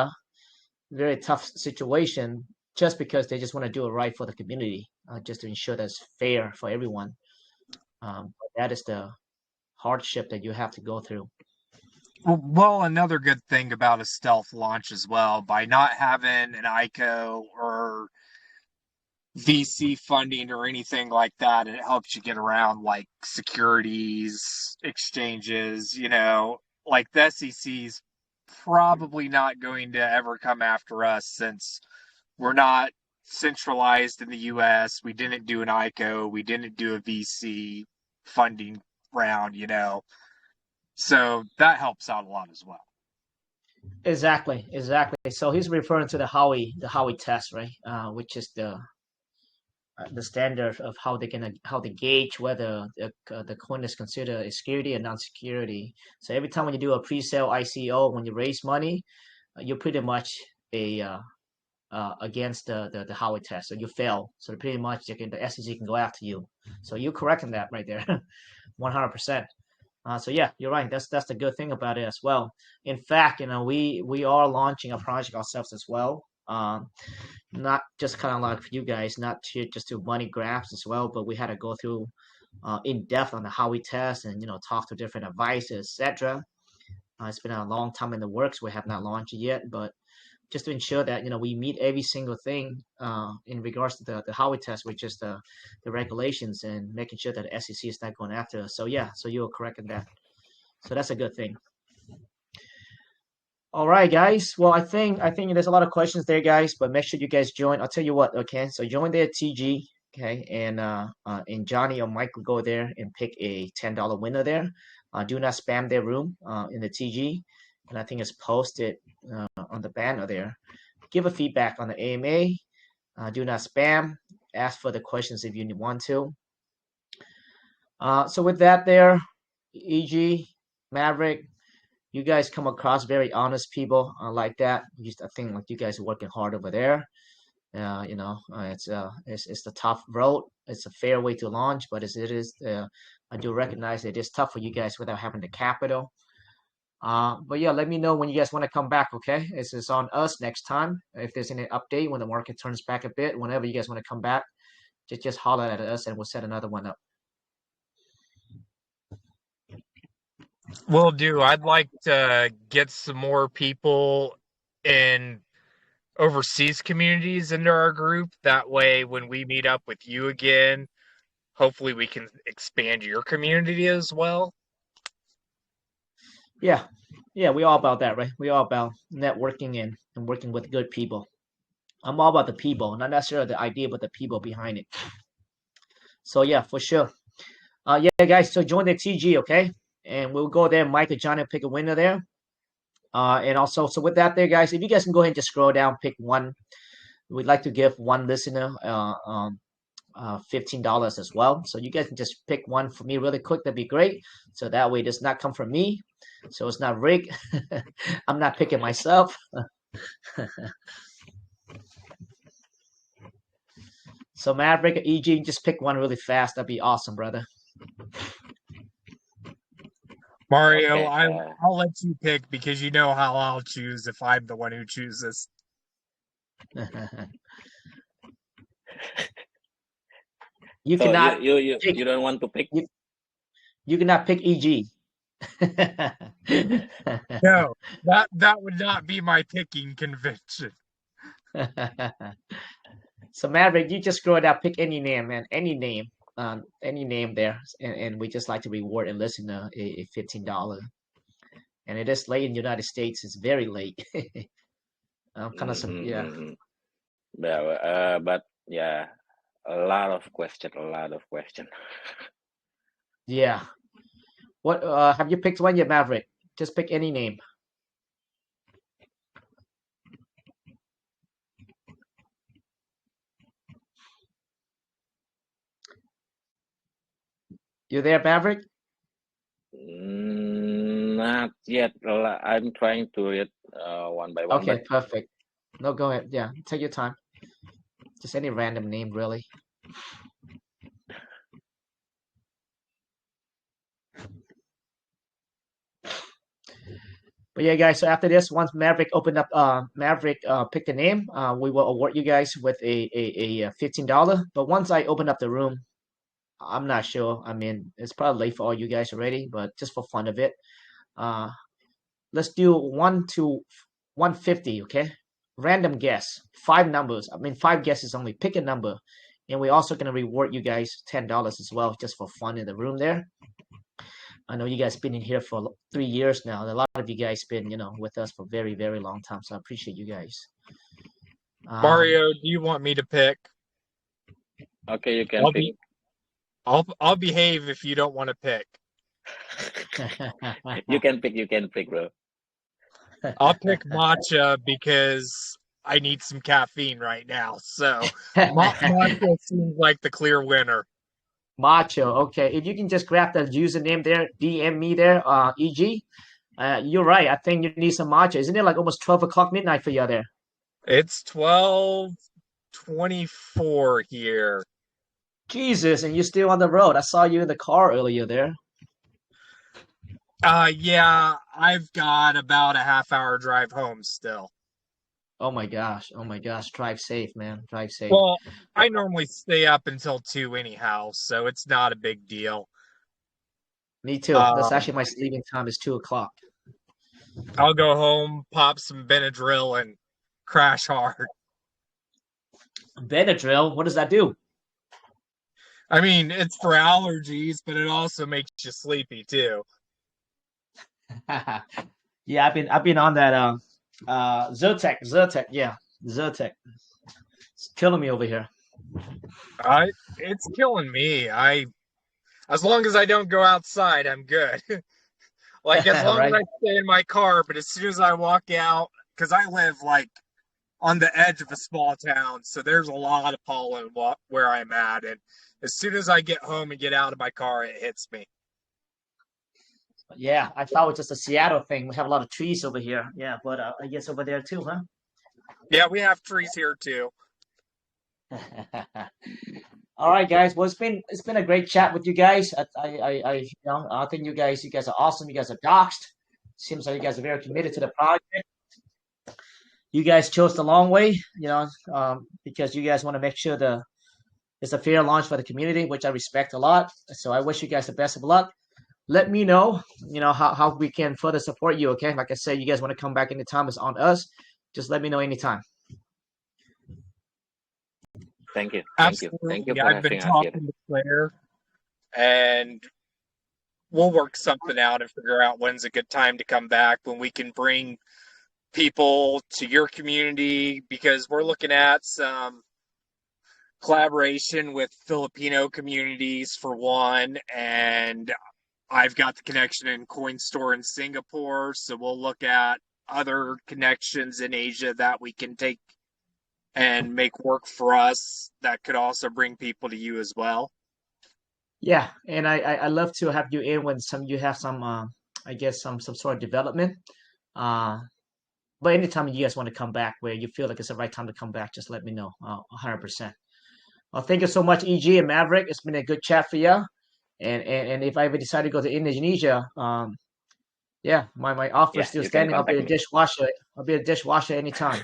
very tough situation just because they just want to do it right for the community, just to ensure that's fair for everyone. But that is the hardship that you have to go through. Well, another good thing about a stealth launch as well, by not having an ICO or VC funding or anything like that, it helps you get around like securities, exchanges, like the SEC's probably not going to ever come after us since we're not centralized in the US. We didn't do an ICO, we didn't do a VC funding round, So that helps out a lot as well. Exactly. So he's referring to the Howey test, right? Which is the standard of how they gauge whether the coin is considered a security or non-security. So every time when you do a pre-sale ICO, when you raise money, you're pretty much against the Howey test, so you fail. So pretty much the SEC can go after you. So you're correct in that right there, 100%. So yeah, you're right. That's the good thing about it as well. In fact, we are launching a project ourselves as well. Not just kind of like for you guys, not to just do money grabs as well, but we had to go through in depth on the Howey test and talk to different advisors, etc. It's been a long time in the works. We have not launched it yet, but just to ensure that we meet every single thing in regards to the Howey test, which is the regulations and making sure that the SEC is not going after us. So yeah, so you're correct in that. So that's a good thing. All right, guys. Well, I think there's a lot of questions there, guys. But make sure you guys join. I'll tell you what. Okay, so join there, TG. Okay, and Johnny or Mike will go there and pick a $10 winner there. Do not spam their room in the TG, and I think it's posted on the banner there. Give a feedback on the AMA. Do not spam. Ask for the questions if you want to. So with that there, EG, Maverick, you guys come across very honest people like that. I think like you guys are working hard over there. It's the tough road. It's a fair way to launch, but I do recognize it is tough for you guys without having the capital. But yeah, let me know when you guys want to come back, okay? It's on us next time. If there's any update when the market turns back a bit, whenever you guys want to come back, just holler at us and we'll set another one up. Will do. I'd like to get some more people in overseas communities into our group. That way, when we meet up with you again, hopefully we can expand your community as well. Yeah, we all about that, right? We all about networking and working with good people. I'm all about the people, not necessarily the idea, but the people behind it. So yeah, for sure. Yeah, guys. So join the TG, okay? And we'll go there. Mike or Johnny will pick a winner there. And also, so with that there, guys, if you guys can go ahead and just scroll down, pick one. We'd like to give one listener $15 as well. So you guys can just pick one for me really quick. That'd be great. So that way it does not come from me. So it's not rigged. I'm not picking myself. So Maverick or EG, just pick one really fast. That'd be awesome, brother. Mario, Okay, I'll let you pick because you know how I'll choose if I'm the one who chooses. You so cannot you pick. you don't want to pick? You cannot pick EG. No, that would not be my picking convention. So Maverick, you just scroll down, pick any name, man, any name there, and we just like to reward and listen to a $15. And it is late in the United States. It's very late. Kind of yeah. Yeah, but yeah, a lot of question. Yeah. What have you picked one yet, Maverick? Just pick any name. You there, Maverick? Not yet. I'm trying to read one by one. Okay, perfect. No, go ahead. Yeah, take your time. Just any random name, really. But yeah, guys. So after this, once Maverick picked the name, we will award you guys with a $15. But once I open up the room, I'm not sure. I mean, it's probably late for all you guys already, but just for fun of it, let's do 1 to 150. Okay, random guess, 5 numbers. I mean, 5 guesses only. Pick a number, and we're also gonna reward you guys $10 as well, just for fun in the room there. I know you guys been in here for 3 years now. A lot of you guys been, with us for very, very long time. So I appreciate you guys. Mario, do you want me to pick? Okay, you can pick. I'll behave if you don't want to pick. You can pick, bro. I'll pick matcha because I need some caffeine right now. So matcha seems like the clear winner. Macho. Okay, if you can just grab the username there, DM me there, EG. You're right. I think you need some matcha. Isn't it like almost 12 o'clock midnight for you there? It's 12:24 here. Jesus, and you're still on the road. I saw you in the car earlier there. Yeah, I've got about a half-hour drive home still. Oh my gosh. Drive safe, man. Drive safe. Well, I normally stay up until 2 anyhow, so it's not a big deal. Me too. That's actually my sleeping time is 2 o'clock. I'll go home, pop some Benadryl, and crash hard. Benadryl? What does that do? I mean, it's for allergies, but it also makes you sleepy too. Yeah, I've been on that Zyrtec, yeah, Zyrtec. It's killing me over here. It's killing me. As long as I don't go outside, I'm good. Like as long as Right? I stay in my car, but as soon as I walk out, because I live like on the edge of a small town, so there's a lot of pollen where I'm at, and as soon as I get home and get out of my car, it hits me. Yeah, I thought it was just a Seattle thing. We have a lot of trees over here. Yeah, but I guess over there too, huh? Yeah, we have trees here too. All right, guys. Well, it's been a great chat with you guys. I think you guys are awesome. You guys are doxed. Seems like you guys are very committed to the project. You guys chose the long way, because you guys want to make sure it's a fair launch for the community, which I respect a lot. So I wish you guys the best of luck. Let me know, how we can further support you. Okay, like I said, you guys want to come back anytime, it's on us. Just let me know anytime. Thank you. Absolutely. Thank you for I've been having us here. talking to Claire, and we'll work something out and figure out when's a good time to come back when we can bring people to your community, because we're looking at some collaboration with Filipino communities for one, and I've got the connection in Coin Store in Singapore, so we'll look at other connections in Asia that we can take and make work for us that could also bring people to you as well. Yeah, and I love to have you in when you have some I guess some sort of development. But anytime you guys want to come back where you feel like it's the right time to come back, just let me know. 100%. Well, thank you so much, EG and Maverick. It's been a good chat for you. And if I ever decide to go to Indonesia, yeah, my offer is Yeah, still you can standing. I'll be a contact me. dishwasher. I'll be a dishwasher anytime.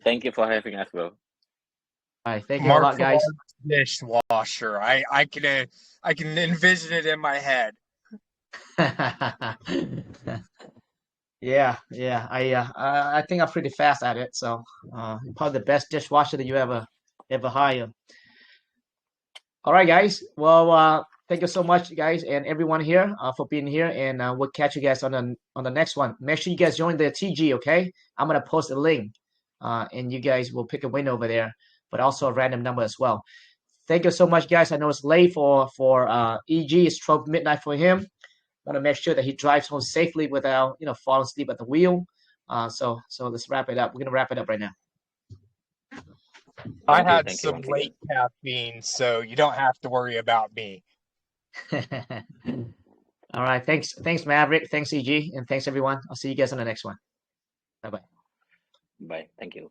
Thank you for having us, bro. All right, thank you a lot, Martial guys. arts dishwasher. I can envision it in my head. Yeah, yeah. I think I'm pretty fast at it. So probably the best dishwasher that you ever hire. All right, guys. Well, thank you so much, guys, and everyone here for being here. And we'll catch you guys on the next one. Make sure you guys join the TG, okay? I'm gonna post a link, and you guys will pick a winner over there, but also a random number as well. Thank you so much, guys. I know it's late for EG. It's 12 midnight for him. Want to make sure that he drives home safely without falling asleep at the wheel. So let's wrap it up. We're gonna wrap it up right now. I had Thank you some once late again. caffeine, so you don't have to worry about me. All right. Thanks, Maverick. Thanks, EG, and thanks everyone. I'll see you guys on the next one. Bye bye. Bye. Thank you.